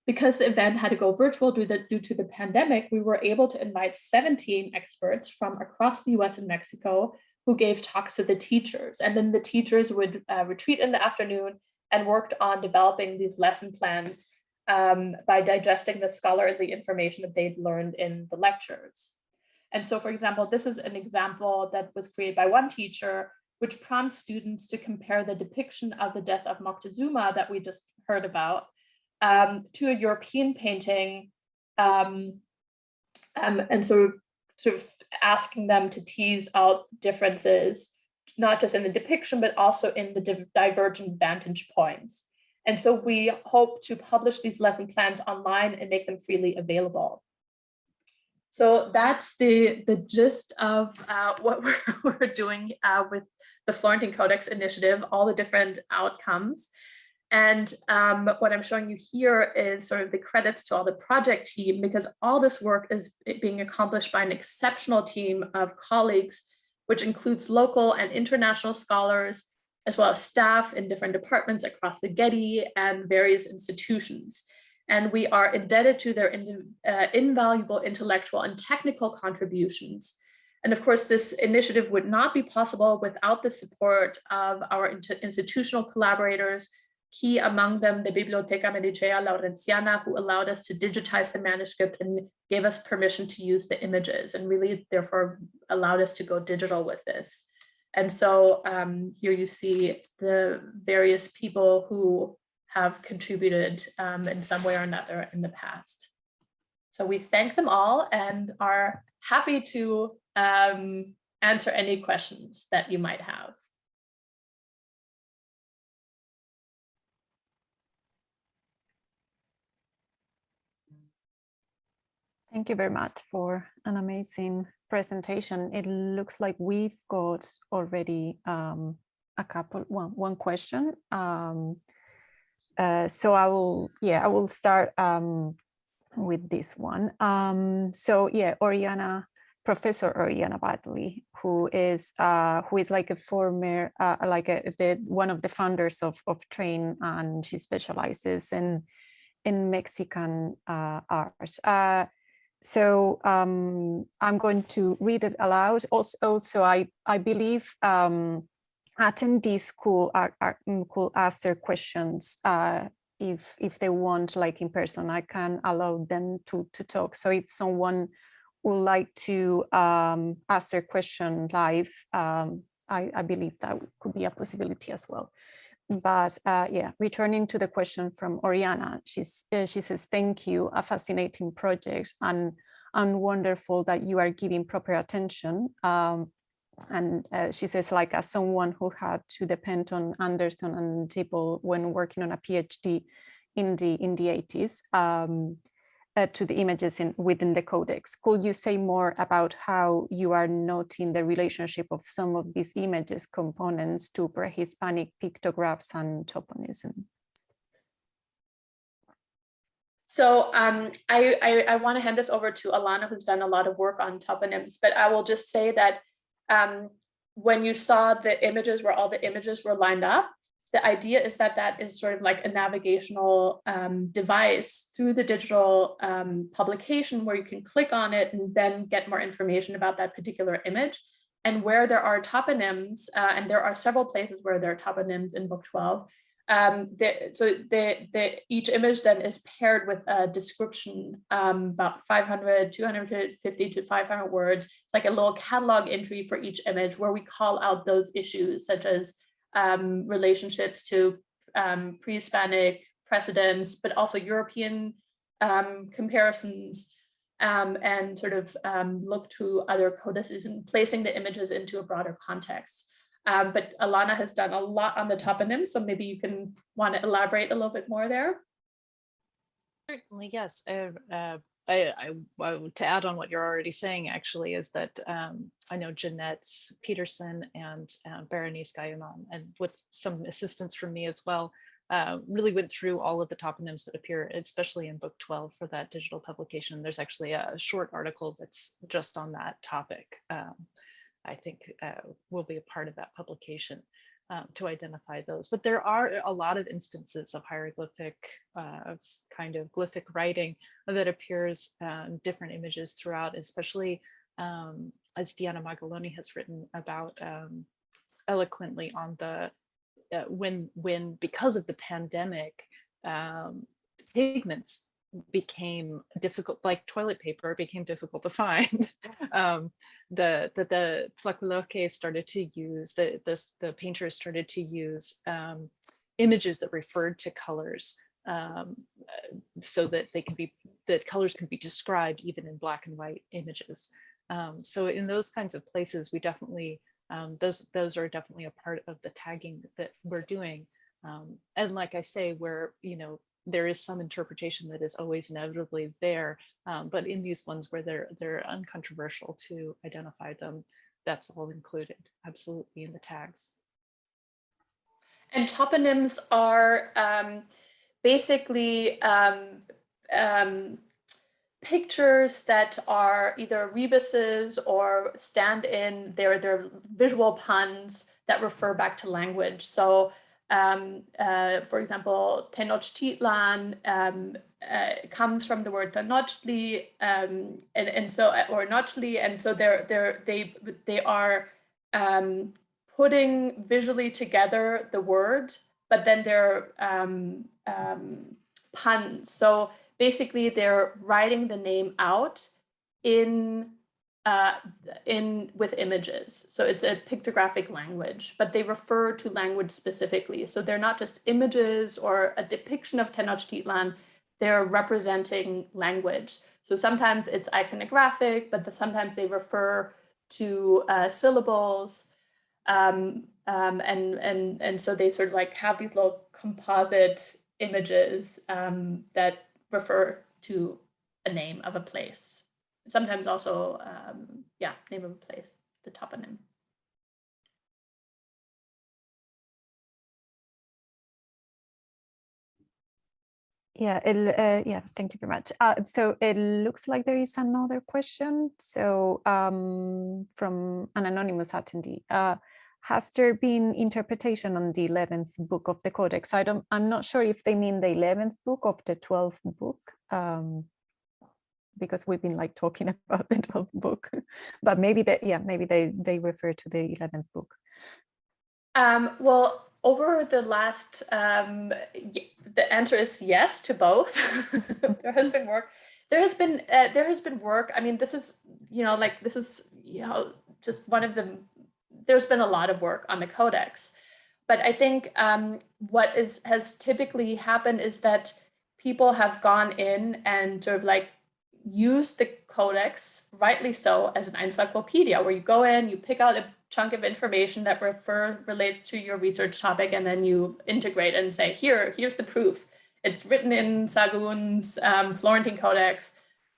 Because the event had to go virtual due to the pandemic, we were able to invite 17 experts from across the US and Mexico who gave talks to the teachers. And then the teachers would retreat in the afternoon and worked on developing these lesson plans by digesting the scholarly information that they'd learned in the lectures. And so, for example, this is an example that was created by one teacher, which prompts students to compare the depiction of the death of Moctezuma that we just heard about to a European painting, and sort of asking them to tease out differences, not just in the depiction, but also in the divergent vantage points. And so we hope to publish these lesson plans online and make them freely available. So that's the gist of what we're doing with the Florentine Codex initiative, all the different outcomes. And what I'm showing you here is sort of the credits to all the project team, because all this work is being accomplished by an exceptional team of colleagues, which includes local and international scholars, as well as staff in different departments across the Getty and various institutions. and we are indebted to their invaluable intellectual and technical contributions. And of course, this initiative would not be possible without the support of our institutional collaborators, key among them the Biblioteca Medicea Laurentiana, who allowed us to digitize the manuscript and gave us permission to use the images, and really therefore allowed us to go digital with this. And so here you see the various people who have contributed in some way or another in the past. So we thank them all and are happy to answer any questions that you might have. Thank you very much for an amazing presentation. It looks like we've got already one question. So I will start with this one. So yeah, Professor Oriana Badley, who is like a former, one of the founders of TrAIN, and she specializes in Mexican art. So I'm going to read it aloud. Also, I believe attendees could ask their questions if they want, like in person. I can allow them to talk. So if someone would like to ask their question live, I believe that could be a possibility as well. But yeah, returning to the question from Oriana, she says, thank you, a fascinating project, and wonderful that you are giving proper attention. And she says, like, as someone who had to depend on Anderson and Dibble when working on a PhD in the 80s, to the images within the codex. Could you say more about how you are noting the relationship of some of these images components to pre-Hispanic pictographs and toponisms? So I want to hand this over to Alanna, who's done a lot of work on toponyms, but I will just say that when you saw the images where all the images were lined up, the idea is that that is sort of like a navigational device through the digital publication, where you can click on it and then get more information about that particular image. And where there are toponyms, and there are several places where there are toponyms in Book 12, each image then is paired with a description, about 250 to 500 words, like a little catalog entry for each image, where we call out those issues, such as relationships to pre-Hispanic precedents, but also European comparisons, and sort of look to other codices and placing the images into a broader context. But Alanna has done a lot on the toponyms, so maybe you can want to elaborate a little bit more there. Certainly, yes. To add on what you're already saying, actually, is that I know Jeanette Peterson and Berenice Guyman, and with some assistance from me as well, really went through all of the toponyms that appear, especially in Book 12 for that digital publication. There's actually a short article that's just on that topic. I think will be a part of that publication to identify those. But there are a lot of instances of hieroglyphic, kind of glyphic writing that appears different images throughout, especially as Diana Magaloni has written about eloquently on the, when because of the pandemic, pigments became difficult, like toilet paper became difficult to find. The Tlatelolco started to use, the painters started to use images that referred to colors, so that the colors can be described even in black and white images. So in those kinds of places, we definitely, those are definitely a part of the tagging that we're doing. And like I say, where, there is some interpretation that is always inevitably there, but in these ones where they're uncontroversial to identify them, that's all included absolutely in the tags. And toponyms are basically pictures that are either rebuses or stand in, they're visual puns that refer back to language. So For example, Tenochtitlan comes from the word Tenochtli, and so or Nochtli, and so they are putting visually together the word, but then they're puns. So basically, they're writing the name out with images. So it's a pictographic language, but they refer to language specifically. So they're not just images or a depiction of Tenochtitlan, they're representing language. So sometimes it's iconographic, but sometimes they refer to syllables. And so they sort of like have these little composite images that refer to a name of a place. Sometimes also, name of a place, the toponym. Yeah, thank you very much. So it looks like there is another question. So from an anonymous attendee, has there been interpretation on the 11th book of the Codex? I'm not sure if they mean the 11th book of the 12th book, because we've been like talking about the 12th book, but maybe they refer to the 11th book. Well, over the last, the answer is yes to both. There has been work. There has been work. I mean, this is just one of the. There's been a lot of work on the Codex, but I think what has typically happened is that people have gone in and sort of like used the Codex, rightly so, as an encyclopedia, where you go in, you pick out a chunk of information that relates to your research topic, and then you integrate and say, here's the proof. It's written in Sahagún's Florentine Codex.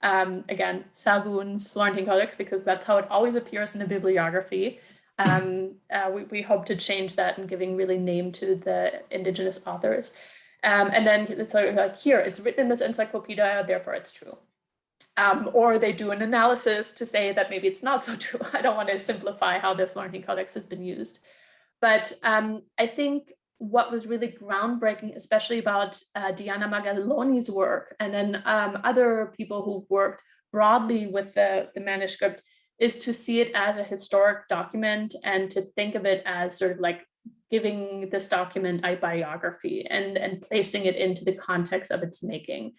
Again, Sahagún's Florentine Codex, because that's how it always appears in the bibliography. We hope to change that and giving really name to the indigenous authors. And then it's sort of like, here, it's written in this encyclopedia, therefore it's true. Or they do an analysis to say that maybe it's not so true. I don't want to simplify how the Florentine Codex has been used. But I think what was really groundbreaking, especially about Diana Magaloni's work, and then other people who've worked broadly with the manuscript, is to see it as a historic document and to think of it as sort of like giving this document a biography and placing it into the context of its making.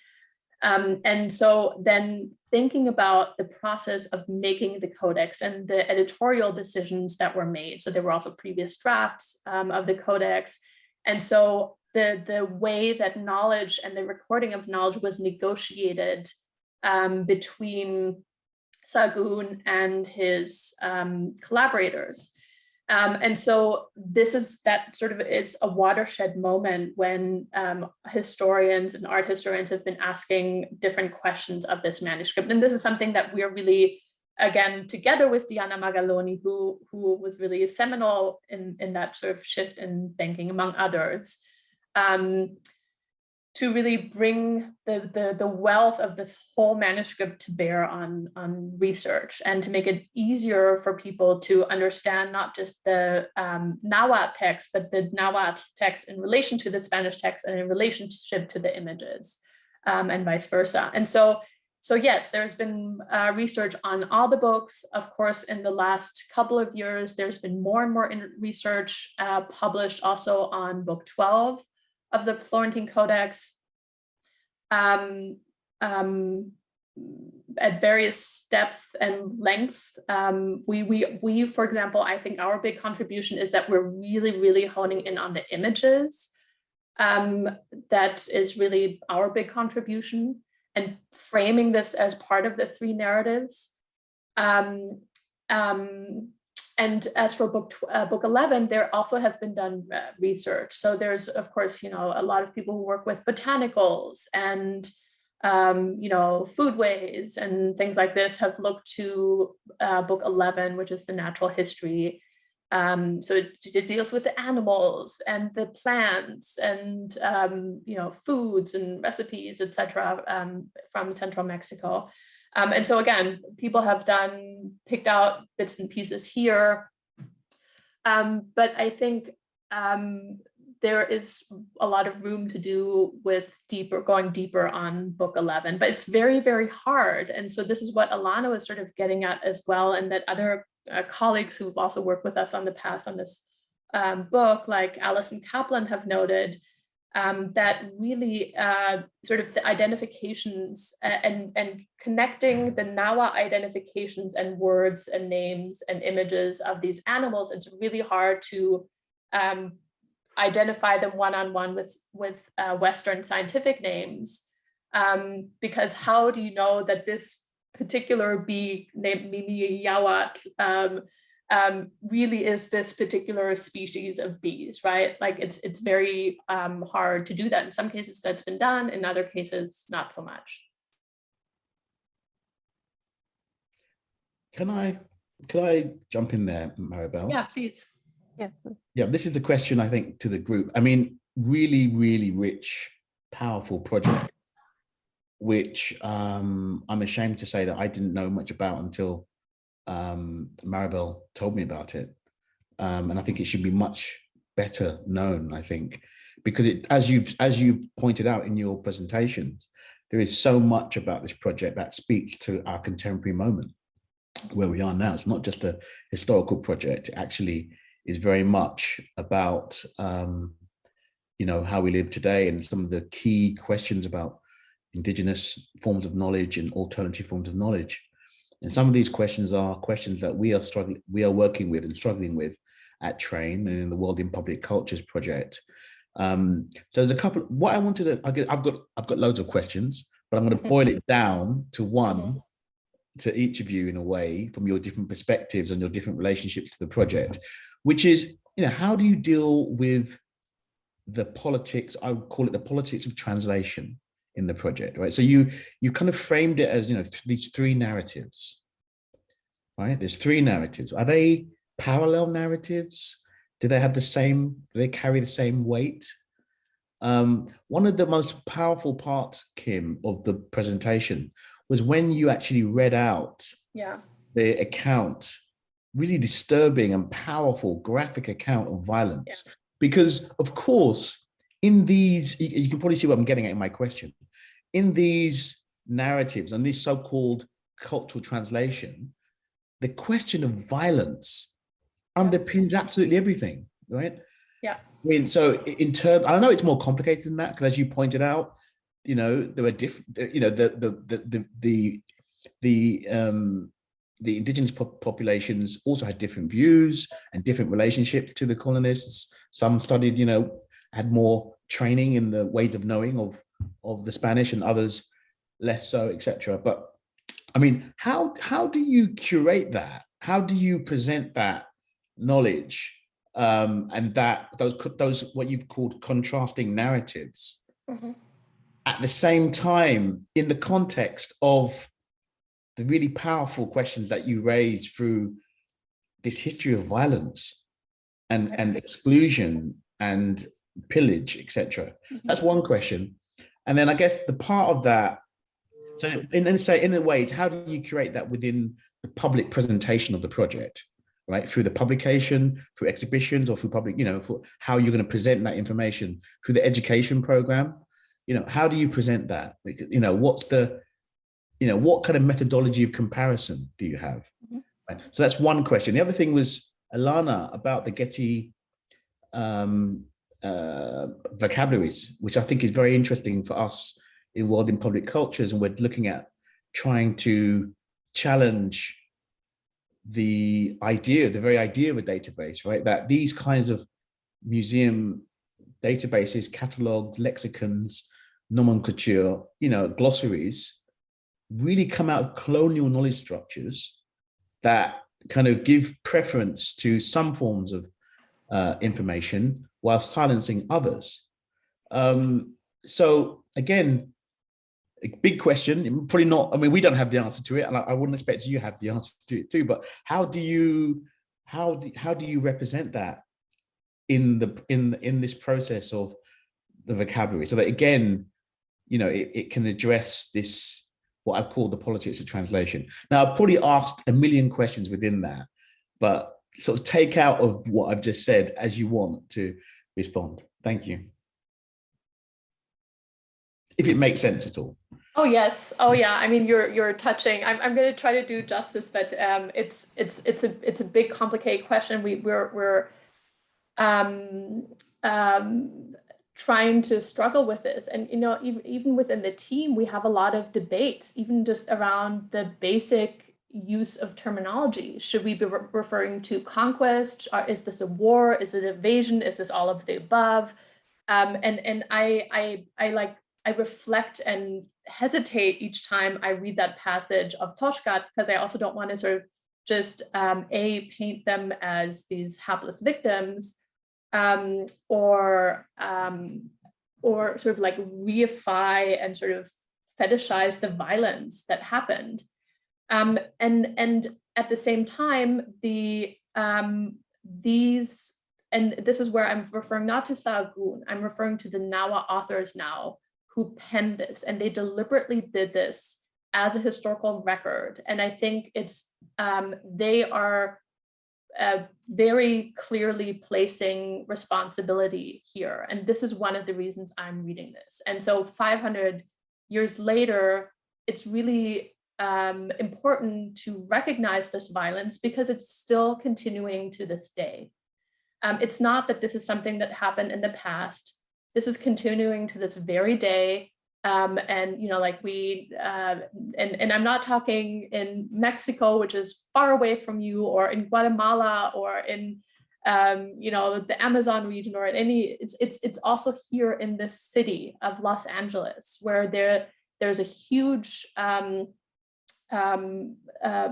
And so then thinking about the process of making the Codex and the editorial decisions that were made. So there were also previous drafts of the Codex. And so the way that knowledge and the recording of knowledge was negotiated between Sahagún and his collaborators. And so this is a watershed moment when historians and art historians have been asking different questions of this manuscript. And this is something that we're really, again, together with Diana Magaloni, who was really seminal in that sort of shift in thinking, among others, to really bring the wealth of this whole manuscript to bear on research, and to make it easier for people to understand not just the Nahuatl text, but the Nahuatl text in relation to the Spanish text and in relationship to the images, and vice versa. And so yes, there's been research on all the books. Of course, in the last couple of years, there's been more and more research published also on book 12 of the Florentine Codex, at various depth and lengths. We, for example, I think our big contribution is that we're really, really honing in on the images. That is really our big contribution, and framing this as part of the three narratives. And as for book 11, there also has been done research. So there's, of course, a lot of people who work with botanicals and, foodways and things like this have looked to book 11, which is the natural history. So it deals with the animals and the plants and, foods and recipes, etc., from central Mexico. And so again, people have picked out bits and pieces here. But I think there is a lot of room to do with going deeper on book 11, but it's very, very hard. And so this is what Alanna was sort of getting at as well, and that other colleagues who've also worked with us on the past on this book, like Alison Kaplan, have noted, that really sort of the identifications and connecting the Nahua identifications and words and names and images of these animals, it's really hard to identify them one-on-one with Western scientific names, because how do you know that this particular bee named Nahuatl really is this particular species of bees, right? Like it's very hard to do that. In some cases that's been done, in other cases not so much. Can I jump in there, Maribel? Yeah, please. Yes. Yeah, this is the question, I think, to the group. I mean, really, really rich, powerful project, which I'm ashamed to say that I didn't know much about until Maribel told me about it. And I think it should be much better known, I think, because as you pointed out in your presentations, there is so much about this project that speaks to our contemporary moment where we are now. It's not just a historical project. It actually is very much about how we live today and some of the key questions about indigenous forms of knowledge and alternative forms of knowledge. And some of these questions are questions that we are working with and struggling with at TrAIN and in the World in Public Cultures project. So there's a couple. What I wanted to, I've got loads of questions, but I'm going to boil it down to one to each of you in a way from your different perspectives and your different relationships to the project, which is, how do you deal with the politics? I would call it the politics of translation in the project, right? So you kind of framed it as, these three narratives, right? There's three narratives. Are they parallel narratives? Do they carry the same weight? One of the most powerful parts, Kim, of the presentation was when you actually read out the account, really disturbing and powerful graphic account of violence. Yeah. Because of course, in these, you can probably see what I'm getting at in my question. In these narratives and this so-called cultural translation, the question of violence underpins absolutely everything, right? Yeah. I mean, so in terms, I know it's more complicated than that, because as you pointed out, there were different, the indigenous populations also had different views and different relationships to the colonists. Some studied, had more training in the ways of knowing of the Spanish, and others less so, etc. But I mean, how do you curate that? How do you present that knowledge and those what you've called contrasting narratives at the same time in the context of the really powerful questions that you raise through this history of violence and exclusion and pillage, etc. That's one question. And then I guess the part of that, so in a way, how do you curate that within the public presentation of the project, right? Through the publication, through exhibitions, or through public, for how you're going to present that information through the education program. How do you present that? What's the, what kind of methodology of comparison do you have? Right. So that's one question. The other thing was, Alanna, about the Getty vocabularies, which I think is very interesting for us in World in Public Cultures. And we're looking at trying to challenge the very idea of a database, right? That these kinds of museum databases, catalogs, lexicons, nomenclature, glossaries, really come out of colonial knowledge structures that kind of give preference to some forms of information while silencing others. So again, a big question, probably not, I mean, we don't have the answer to it, and I wouldn't expect you to have the answer to it too, but how do you represent that in this process of the vocabulary, so that again, it can address this, what I've called the politics of translation. Now, I've probably asked a million questions within that, but sort of take out of what I've just said as you want to respond. Thank you. If it makes sense at all. Oh yes. Oh yeah. I mean, you're touching. I'm going to try to do justice, but it's a big, complicated question. We're trying to struggle with this, and even within the team, we have a lot of debates, even just around the basic use of terminology. Should we be referring to conquest? Is this a war? Is it invasion? Is this all of the above? And I reflect and hesitate each time I read that passage of Toshkat, because I also don't want to sort of just paint them as these hapless victims, or sort of like reify and sort of fetishize the violence that happened. And at the same time, these, and this is where I'm referring not to Sahagún, I'm referring to the Nahua authors now who penned this, and they deliberately did this as a historical record. And I think it's, they are very clearly placing responsibility here. And this is one of the reasons I'm reading this. And so 500 years later, it's really important to recognize this violence because it's still continuing to this day. It's not that this is something that happened in the past. This is continuing to this very day. And like and I'm not talking in Mexico, which is far away from you, or in Guatemala, or in the Amazon region, or in any. It's also here in this city of Los Angeles, where there's a huge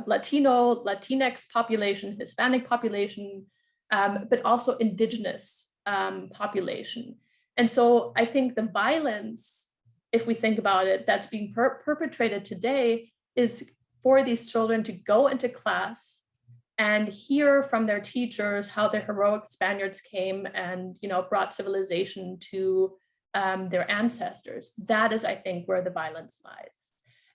Latino, Latinx population, Hispanic population, but also indigenous population. And so I think the violence, if we think about it, that's being perpetrated today is for these children to go into class and hear from their teachers how the heroic Spaniards came and brought civilization to their ancestors. That is, I think, where the violence lies.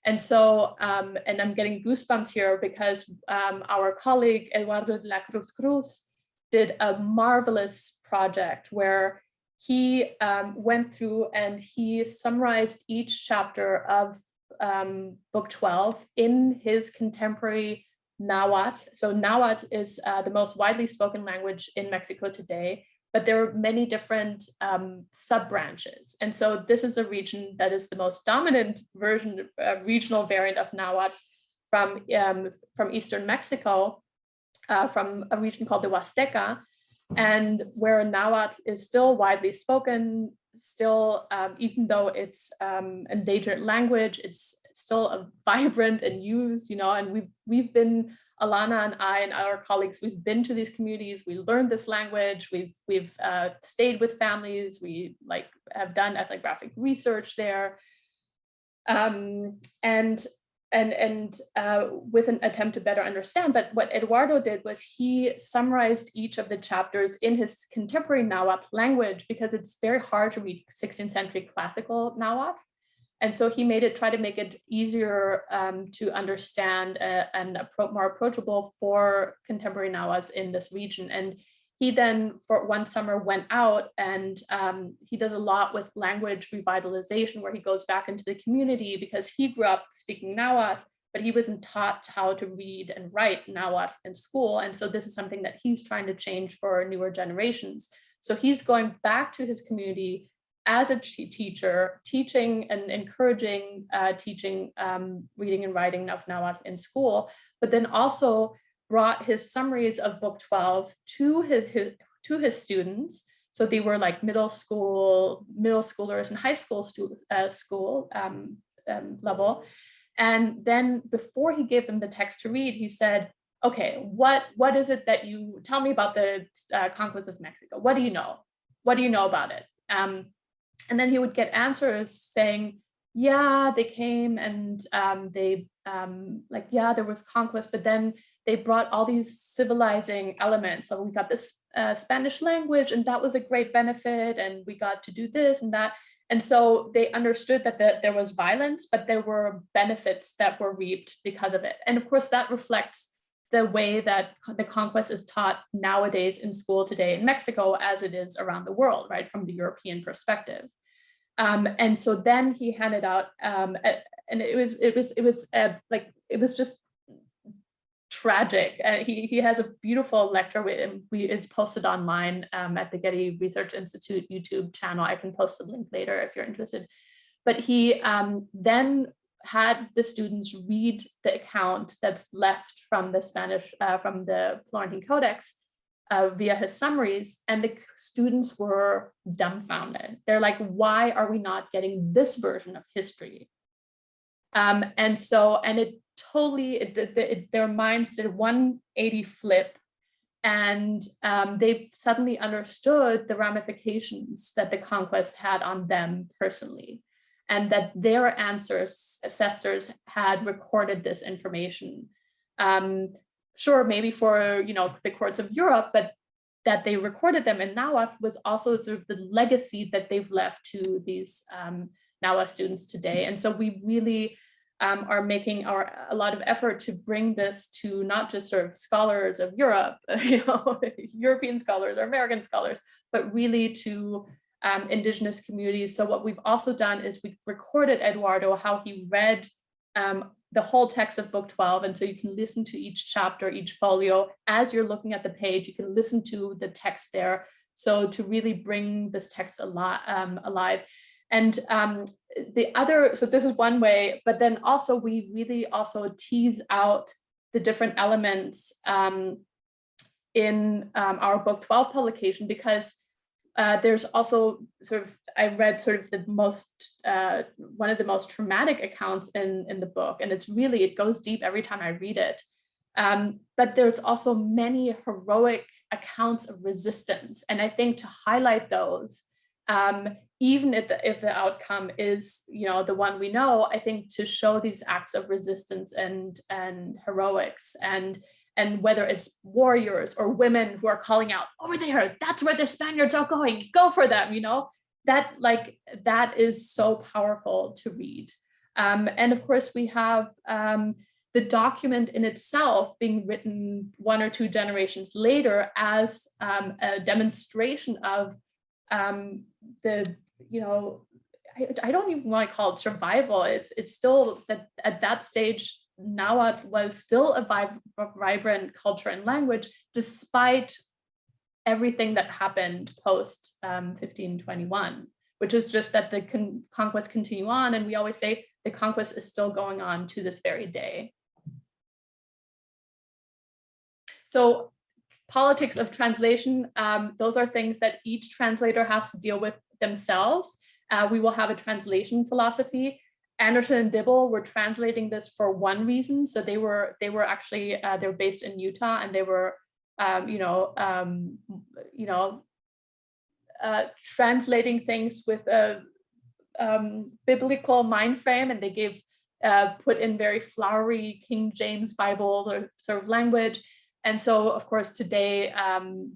And so, and I'm getting goosebumps here because our colleague Eduardo de la Cruz did a marvelous project where he went through and he summarized each chapter of book 12 in his contemporary Nahuatl. So Nahuatl is the most widely spoken language in Mexico today, but there are many different sub-branches. And so this is a region that is the most dominant version, regional variant of Nahuatl from Eastern Mexico, from a region called the Huasteca, and where Nahuatl is still widely spoken, still, even though it's endangered language, it's still a vibrant and used, and we've been, Alanna and I and our colleagues, we've been to these communities, we learned this language, we've stayed with families, we have done ethnographic research there, and with an attempt to better understand. But what Eduardo did was he summarized each of the chapters in his contemporary Nahuatl language, because it's very hard to read 16th century classical Nahuatl. And so he try to make it easier to understand and more approachable for contemporary Nahuas in this region. And he then, for one summer, went out and he does a lot with language revitalization, where he goes back into the community because he grew up speaking Nahuatl, but he wasn't taught how to read and write Nahuatl in school. And so this is something that he's trying to change for newer generations. So he's going back to his community as a teacher, teaching and encouraging teaching reading and writing of Nahuatl in school, but then also brought his summaries of book 12 to his students. So they were like middle schoolers and high school level. And then before he gave them the text to read, he said, okay, what is it that you tell me about the conquest of Mexico? What do you know? What do you know about it? And then he would get answers saying, yeah, they came and yeah, there was conquest, but then they brought all these civilizing elements. So we got this Spanish language, and that was a great benefit, and we got to do this and that. And so they understood that there was violence, but there were benefits that were reaped because of it. And of course, that reflects the way that the conquest is taught nowadays in school today in Mexico as it is around the world, right, from the European perspective. And so then he handed out, and it was just tragic. He has a beautiful lecture. It's posted online at the Getty Research Institute YouTube channel. I can post the link later if you're interested. But he then had the students read the account that's left from the Spanish, from the Florentine Codex via his summaries, and the students were dumbfounded. They're like, why are we not getting this version of history? And it totally, their minds did a 180 flip, and they've suddenly understood the ramifications that the conquest had on them personally, and that their ancestors had recorded this information. Sure, maybe for the courts of Europe, but that they recorded them in Nahuatl was also sort of the legacy that they've left to these Nahua students today. And so we really are making a lot of effort to bring this to not just sort of scholars of Europe, European scholars or American scholars, but really to indigenous communities. So what we've also done is we recorded Eduardo, how he read the whole text of book 12. And so you can listen to each chapter, each folio. As you're looking at the page, you can listen to the text there. So to really bring this text alive. And so this is one way, but then also we really also tease out the different elements in our book 12 publication, because there's also I read the most, one of the most traumatic accounts in the book, and it goes deep every time I read it. But there's also many heroic accounts of resistance. And I think to highlight those, even if the outcome is, the one we know, I think to show these acts of resistance and heroics, and whether it's warriors or women who are calling out, over there, that's where the Spaniards are going, go for them, that is so powerful to read. And of course we have the document in itself being written 1 or 2 generations later as a demonstration of I don't even want to call it survival. It's still that at that stage, Nahuatl was still a vibrant culture and language, despite everything that happened post 1521, which is just that the conquests continue on. And we always say the conquest is still going on to this very day. So politics of translation, those are things that each translator has to deal with themselves. We will have a translation philosophy. Anderson and Dibble were translating this for one reason. So they were actually they're based in Utah, and they were translating things with a biblical mind frame, and they gave put in very flowery King James Bible or sort of language. And so, of course, today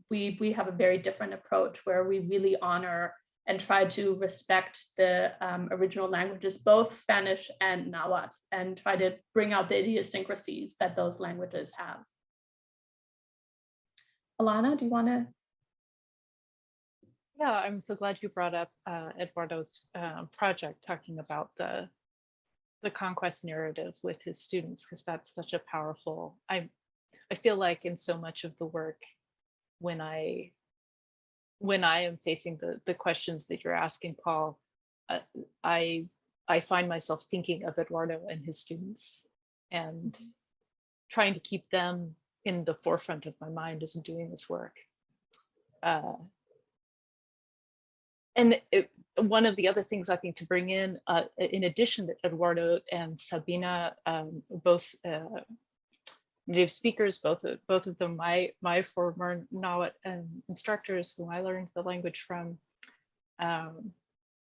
we have a very different approach where we really honor and try to respect the original languages, both Spanish and Nahuatl, and try to bring out the idiosyncrasies that those languages have. Alanna, do you want to? Yeah, I'm so glad you brought up Eduardo's project, talking about the conquest narrative with his students, because that's such a powerful, I feel like in so much of the work, when I am facing the questions that you're asking, Paul, I find myself thinking of Eduardo and his students and trying to keep them in the forefront of my mind as I'm doing this work. One of the other things I think to bring in addition that Eduardo and Sabina, both native speakers, both of them my former Nahuatl instructors whom I learned the language from,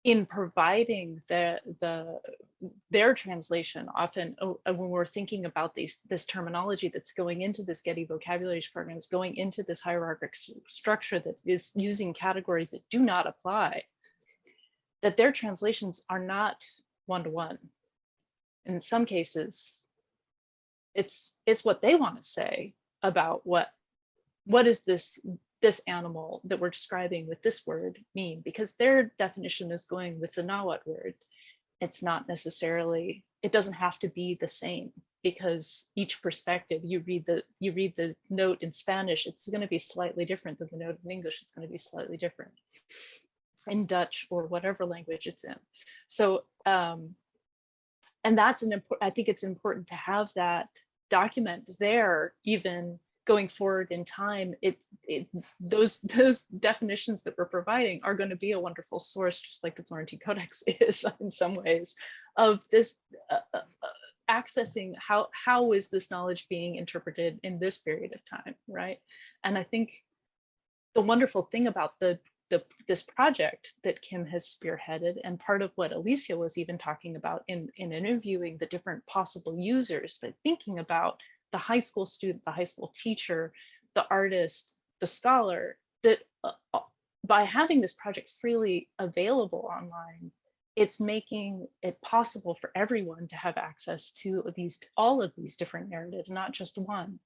in providing their translation. Often when we're thinking about this terminology that's going into this Getty vocabulary program, is going into this hierarchical structure that is using categories that do not apply, that their translations are not one-to-one. In some cases, it's what they want to say about what is this animal that we're describing with this word mean, because their definition is going with the Nahuatl word. It's not necessarily, it doesn't have to be the same, because each perspective, you read the note in Spanish, it's going to be slightly different than the note in English. It's going to be slightly different in Dutch or whatever language it's in. So and that's an important, I think it's important to have that document there, even going forward in time. Those definitions that we're providing are going to be a wonderful source, just like the Florentine Codex is in some ways, of this accessing how is this knowledge being interpreted in this period of time, right? And I think the wonderful thing about this project that Kim has spearheaded, and part of what Alicia was even talking about in interviewing the different possible users, but thinking about the high school student, the high school teacher, the artist, the scholar, that by having this project freely available online, it's making it possible for everyone to have access to all of these different narratives, not just one.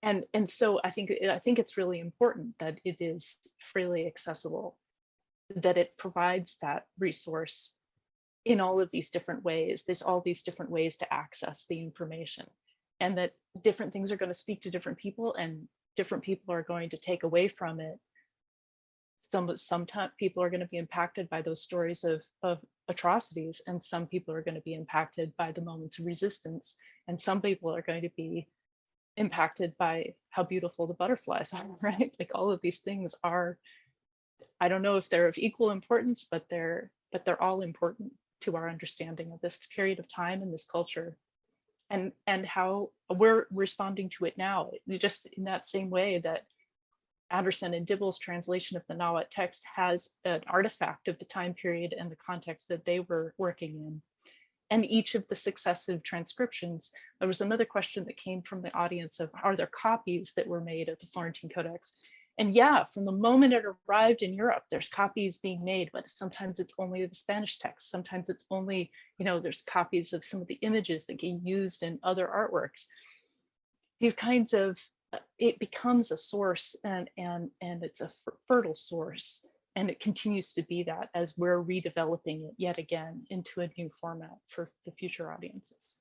And so I think it's really important that it is freely accessible, that it provides that resource in all of these different ways. There's all these different ways to access the information, and that different things are going to speak to different people, and different people are going to take away from it. Sometimes people are going to be impacted by those stories of atrocities, and some people are going to be impacted by the moments of resistance, and some people are going to be impacted by how beautiful the butterflies are, right? Like all of these things are, I don't know if they're of equal importance, but they're all important to our understanding of this period of time and this culture, and how we're responding to it now, just in that same way that Anderson and Dibble's translation of the Nahuatl text has an artifact of the time period and the context that they were working in. And each of the successive transcriptions, there was another question that came from the audience of, are there copies that were made of the Florentine Codex? And yeah, from the moment it arrived in Europe, there's copies being made, but sometimes it's only the Spanish text. Sometimes it's only, there's copies of some of the images that get used in other artworks. These kinds of, it becomes a source, and it's a fertile source. And it continues to be that as we're redeveloping it yet again into a new format for the future audiences.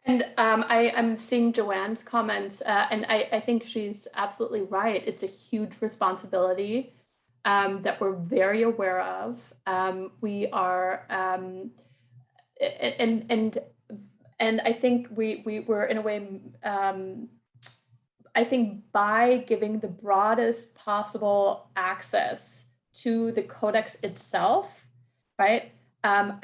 And I'm seeing Joanne's comments, and I think she's absolutely right. It's a huge responsibility that we're very aware of. We are, and I think we were in a way, I think by giving the broadest possible access to the codex itself, right? I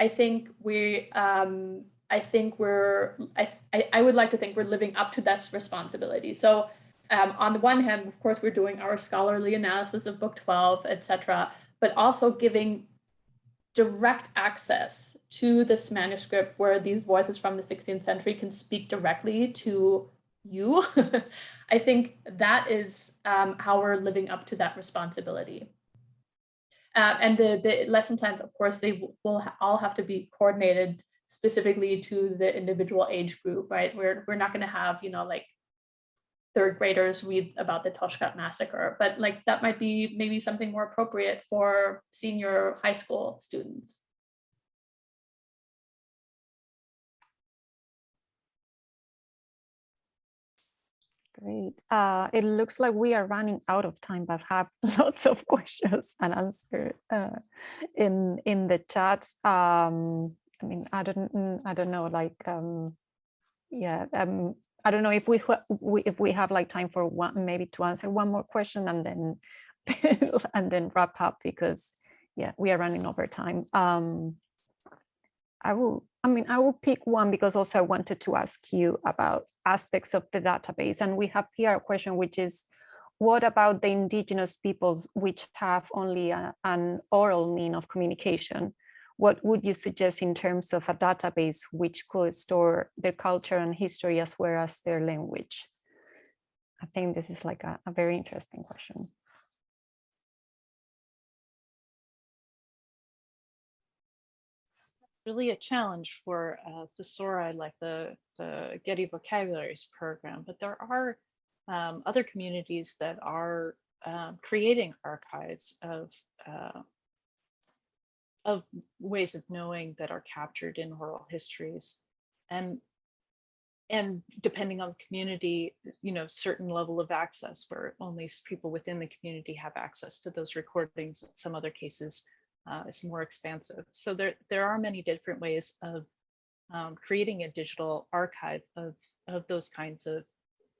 would like to think we're living up to that responsibility. So on the one hand, of course, we're doing our scholarly analysis of book 12, etc., but also giving direct access to this manuscript where these voices from the 16th century can speak directly to you. I think that is how we're living up to that responsibility. And the lesson plans, of course, they will all have to be coordinated specifically to the individual age group, right? We're not going to have, like third graders read about the Toshkat massacre, but like that might be maybe something more appropriate for senior high school students. Great. It looks like we are running out of time, but have lots of questions and answers in the chat. I mean, I don't know, like, I don't know if we have like time for one, maybe to answer one more question and then and then wrap up, because yeah, we are running over time. I will pick one, because also I wanted to ask you about aspects of the database. And we have here a question, which is, what about the indigenous peoples which have only an oral mean of communication? What would you suggest in terms of a database which could store their culture and history as well as their language? I think this is like a very interesting question. really a challenge for thesauri like the Getty Vocabularies program, but there are other communities that are creating archives of ways of knowing that are captured in oral histories, and depending on the community, you know, certain level of access where only people within the community have access to those recordings. In some other cases, it's more expansive. So there are many different ways of creating a digital archive of those kinds of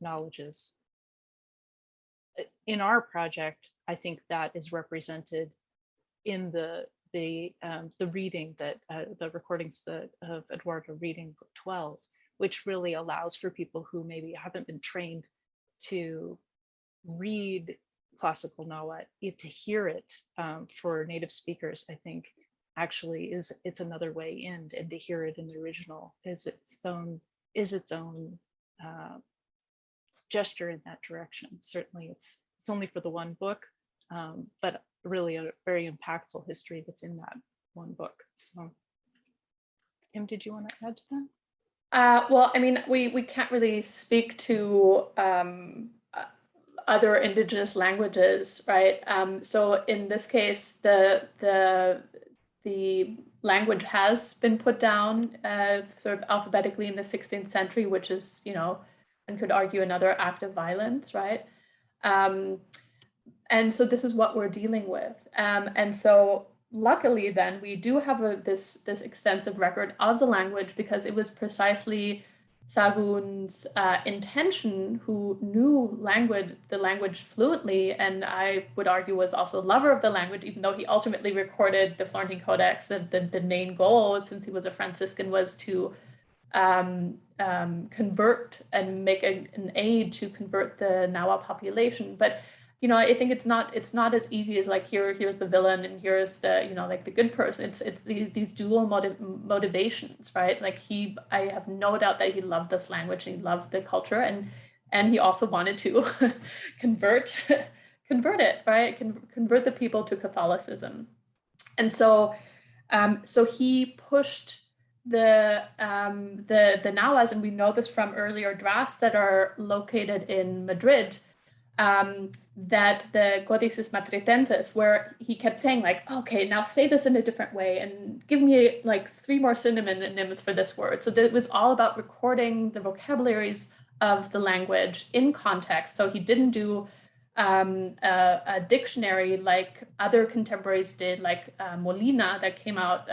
knowledges. In our project, I think that is represented in the reading that the recordings of Eduardo reading book 12, which really allows for people who maybe haven't been trained to read classical Nahuatl, to hear it. For native speakers, I think actually it's another way in, and to hear it in the original is its own gesture in that direction. Certainly it's only for the one book, but really a very impactful history that's in that one book. So Kim, did you want to add to that? Well, I mean, we can't really speak to other indigenous languages, right? So in this case, the language has been put down sort of alphabetically in the 16th century, which is, you know, one could argue another act of violence, right? And so this is what we're dealing with. And so luckily then we do have this extensive record of the language, because it was precisely Sahagún's intention, who knew the language fluently, and I would argue was also a lover of the language, even though he ultimately recorded the Florentine Codex. The main goal, since he was a Franciscan, was to convert and make an aid to convert the Nahua population. But you know, I think it's not as easy as like here's the villain and here's the, you know, like the good person. It's these dual motivations, right? Like I have no doubt that he loved this language and he loved the culture, and he also wanted to convert it, right? Convert the people to Catholicism. And so so he pushed the Nahuas, and we know this from earlier drafts that are located in Madrid, that the Codices Matritenses, where he kept saying like, okay, now say this in a different way and give me like 3 more synonyms for this word. So that it was all about recording the vocabularies of the language in context. So he didn't do a dictionary like other contemporaries did, like Molina, that came out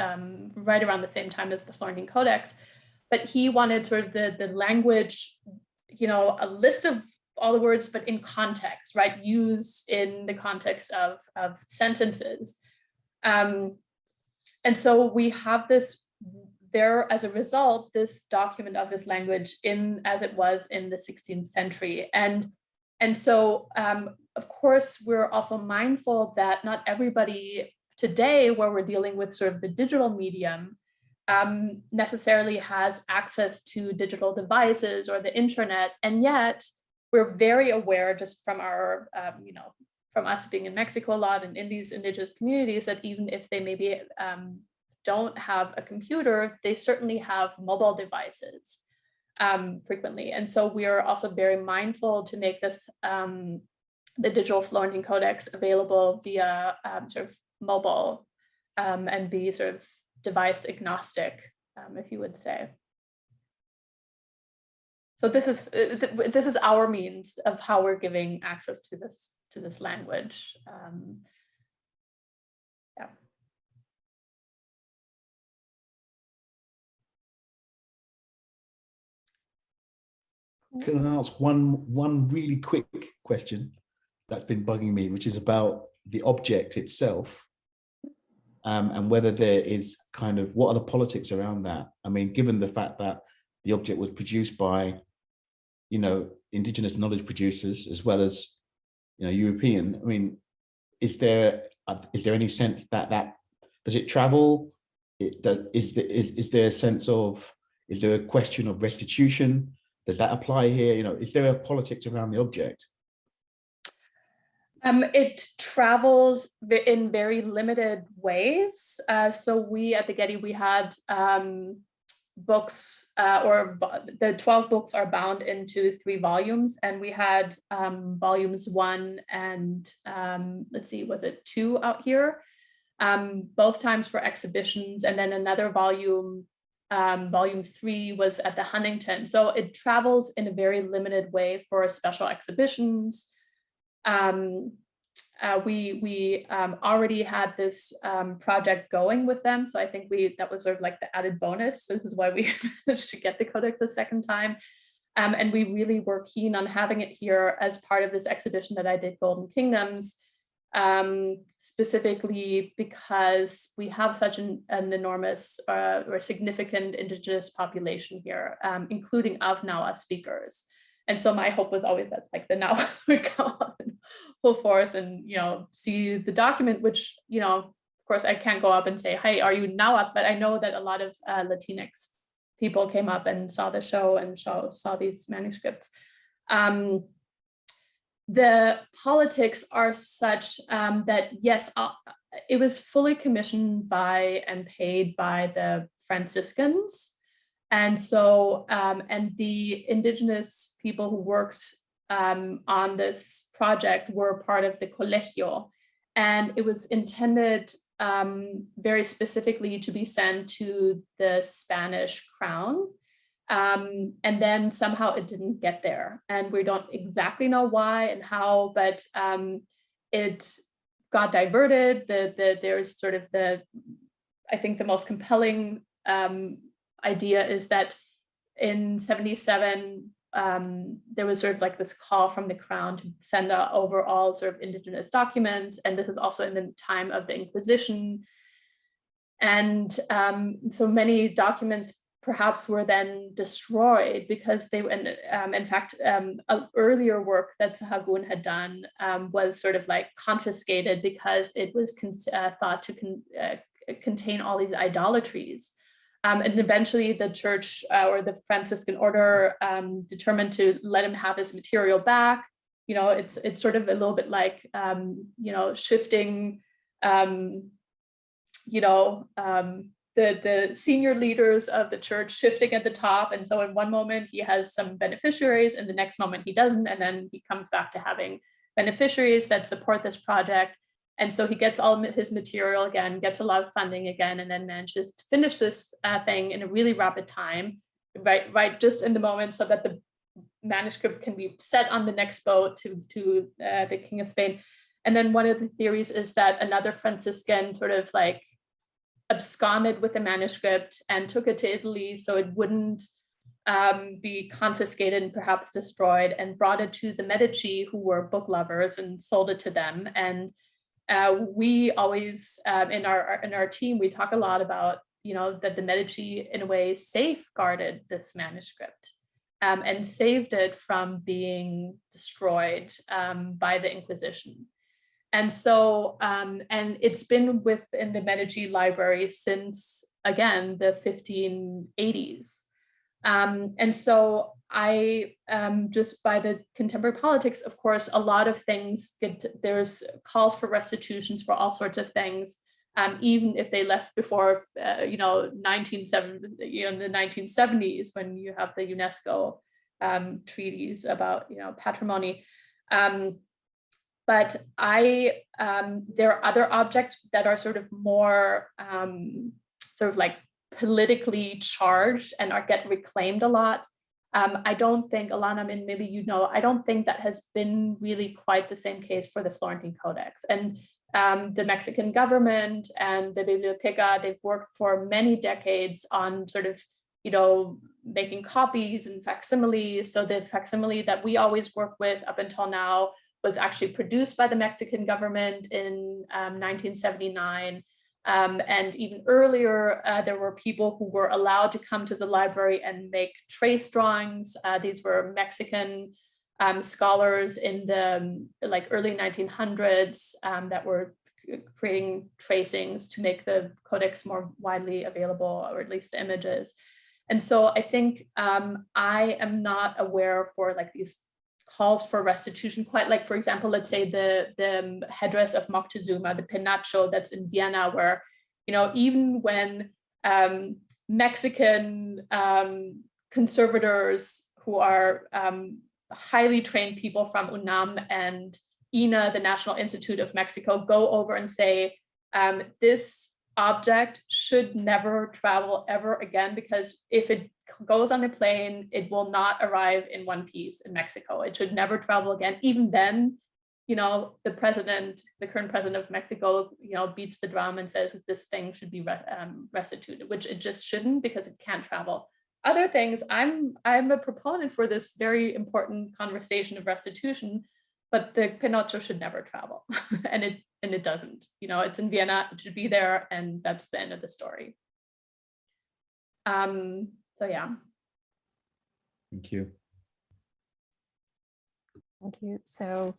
right around the same time as the Florentine Codex. But he wanted sort of the language, you know, a list of all the words, but in context, right? Used in the context of sentences. And so we have this there, as a result, this document of this language as it was in the 16th century. And so, of course, we're also mindful that not everybody today, where we're dealing with sort of the digital medium, necessarily has access to digital devices or the internet. And yet, we're very aware, just from our, you know, from us being in Mexico a lot and in these indigenous communities, that even if they maybe don't have a computer, they certainly have mobile devices frequently. And so we are also very mindful to make this, the digital Florentine Codex, available via sort of mobile and be sort of device agnostic, if you would say. So this is our means of how we're giving access to this language. Yeah. Can I ask one really quick question that's been bugging me, which is about the object itself, and whether there is kind of, what are the politics around that? I mean, given the fact that the object was produced by, you know, indigenous knowledge producers as well as, you know, European. I mean, is there any sense that does it travel? Is there a sense of, is there a question of restitution? Does that apply here? You know, is there a politics around the object? It travels in very limited ways. So we at the Getty, we had books, the 12 books are bound into 3 volumes, and we had volumes 1 and let's see, was it 2 out here? Both times for exhibitions, and then another volume, volume 3 was at the Huntington. So it travels in a very limited way for special exhibitions. We already had this project going with them, so I think that was sort of like the added bonus. This is why we managed to get the codex the second time. And we really were keen on having it here as part of this exhibition that I did, Golden Kingdoms, specifically because we have such an enormous or significant indigenous population here, including of Nahua speakers. And so my hope was always that like the Nahuatl would come up in full force and, you know, see the document, which, you know, of course I can't go up and say, hey, are you Nahuatl? But I know that a lot of Latinx people came up and saw the show and saw these manuscripts. The politics are such that, yes, it was fully commissioned by and paid by the Franciscans. And so, and the indigenous people who worked on this project were part of the colegio. And it was intended very specifically to be sent to the Spanish crown. And then somehow it didn't get there. And we don't exactly know why and how, but it got diverted. There's sort of I think the most compelling idea is that in 77, there was sort of like this call from the crown to send over all sort of indigenous documents. And this is also in the time of the Inquisition. And so many documents perhaps were then destroyed because they, in fact, earlier work that Sahagún had done was sort of like confiscated because it was thought to contain all these idolatries. And eventually the church or the Franciscan order determined to let him have his material back. You know, it's sort of a little bit like, you know, shifting, you know, the senior leaders of the church shifting at the top. And so in one moment he has some beneficiaries and the next moment he doesn't. And then he comes back to having beneficiaries that support this project. And so he gets all of his material again, gets a lot of funding again, and then manages to finish this thing in a really rapid time, right, just in the moment so that the manuscript can be set on the next boat to the King of Spain. And then one of the theories is that another Franciscan sort of like absconded with the manuscript and took it to Italy so it wouldn't be confiscated and perhaps destroyed, and brought it to the Medici, who were book lovers, and sold it to them. And we always in our team, we talk a lot about, you know, that the Medici in a way safeguarded this manuscript and saved it from being destroyed by the Inquisition. And so, and it's been within the Medici library since, again, the 1580s. And so I, just by the contemporary politics, of course, a lot of things there's calls for restitutions for all sorts of things, even if they left before, you know, in the 1970s, when you have the UNESCO treaties about, you know, patrimony. But there are other objects that are sort of more sort of like politically charged and get reclaimed a lot. I don't think, Alanna, I mean, maybe you know, I don't think that has been really quite the same case for the Florentine Codex. And the Mexican government and the Biblioteca, they've worked for many decades on sort of, you know, making copies and facsimiles. So the facsimile that we always work with up until now was actually produced by the Mexican government in 1979. And even earlier, there were people who were allowed to come to the library and make trace drawings. These were Mexican scholars in the early 1900s that were creating tracings to make the codex more widely available, or at least the images. And so I think I am not aware for like these calls for restitution, quite like, for example, let's say the headdress of Moctezuma, the penacho that's in Vienna, where, you know, even when Mexican conservators who are highly trained people from UNAM and INA, the National Institute of Mexico, go over and say, this object should never travel ever again, because if it goes on a plane, it will not arrive in one piece in Mexico. It should never travel again. Even then, you know, the current president of Mexico, you know, beats the drum and says this thing should be restituted, which it just shouldn't, because it can't travel. Other things, I'm a proponent for this very important conversation of restitution, but the penacho should never travel, and it doesn't. You know, it's in Vienna, it should be there, and that's the end of the story. So yeah. Thank you. Thank you. So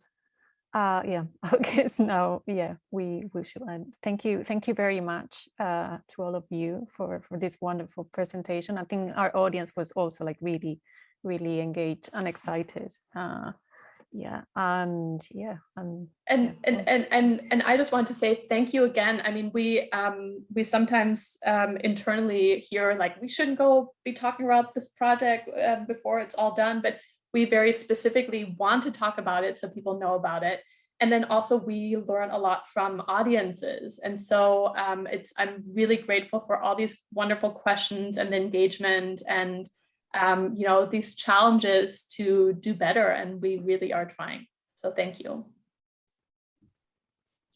yeah, okay, so now, yeah, we should end. Thank you very much to all of you for this wonderful presentation. I think our audience was also like really engaged and excited. Yeah, and yeah, and I just want to say thank you again. I mean, we sometimes internally hear like we shouldn't go be talking about this project before it's all done, but we very specifically want to talk about it so people know about it. And then also we learn a lot from audiences. And so I'm really grateful for all these wonderful questions and engagement and you know, these challenges to do better, and we really are trying. So thank you.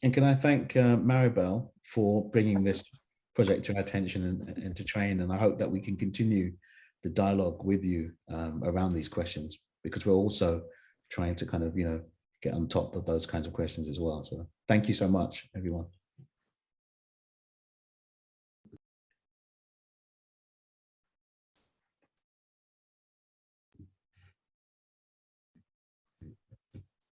And can I thank Maribel for bringing this project to our attention and to TrAIN, and I hope that we can continue the dialogue with you around these questions, because we're also trying to kind of, you know, get on top of those kinds of questions as well. So thank you so much, everyone.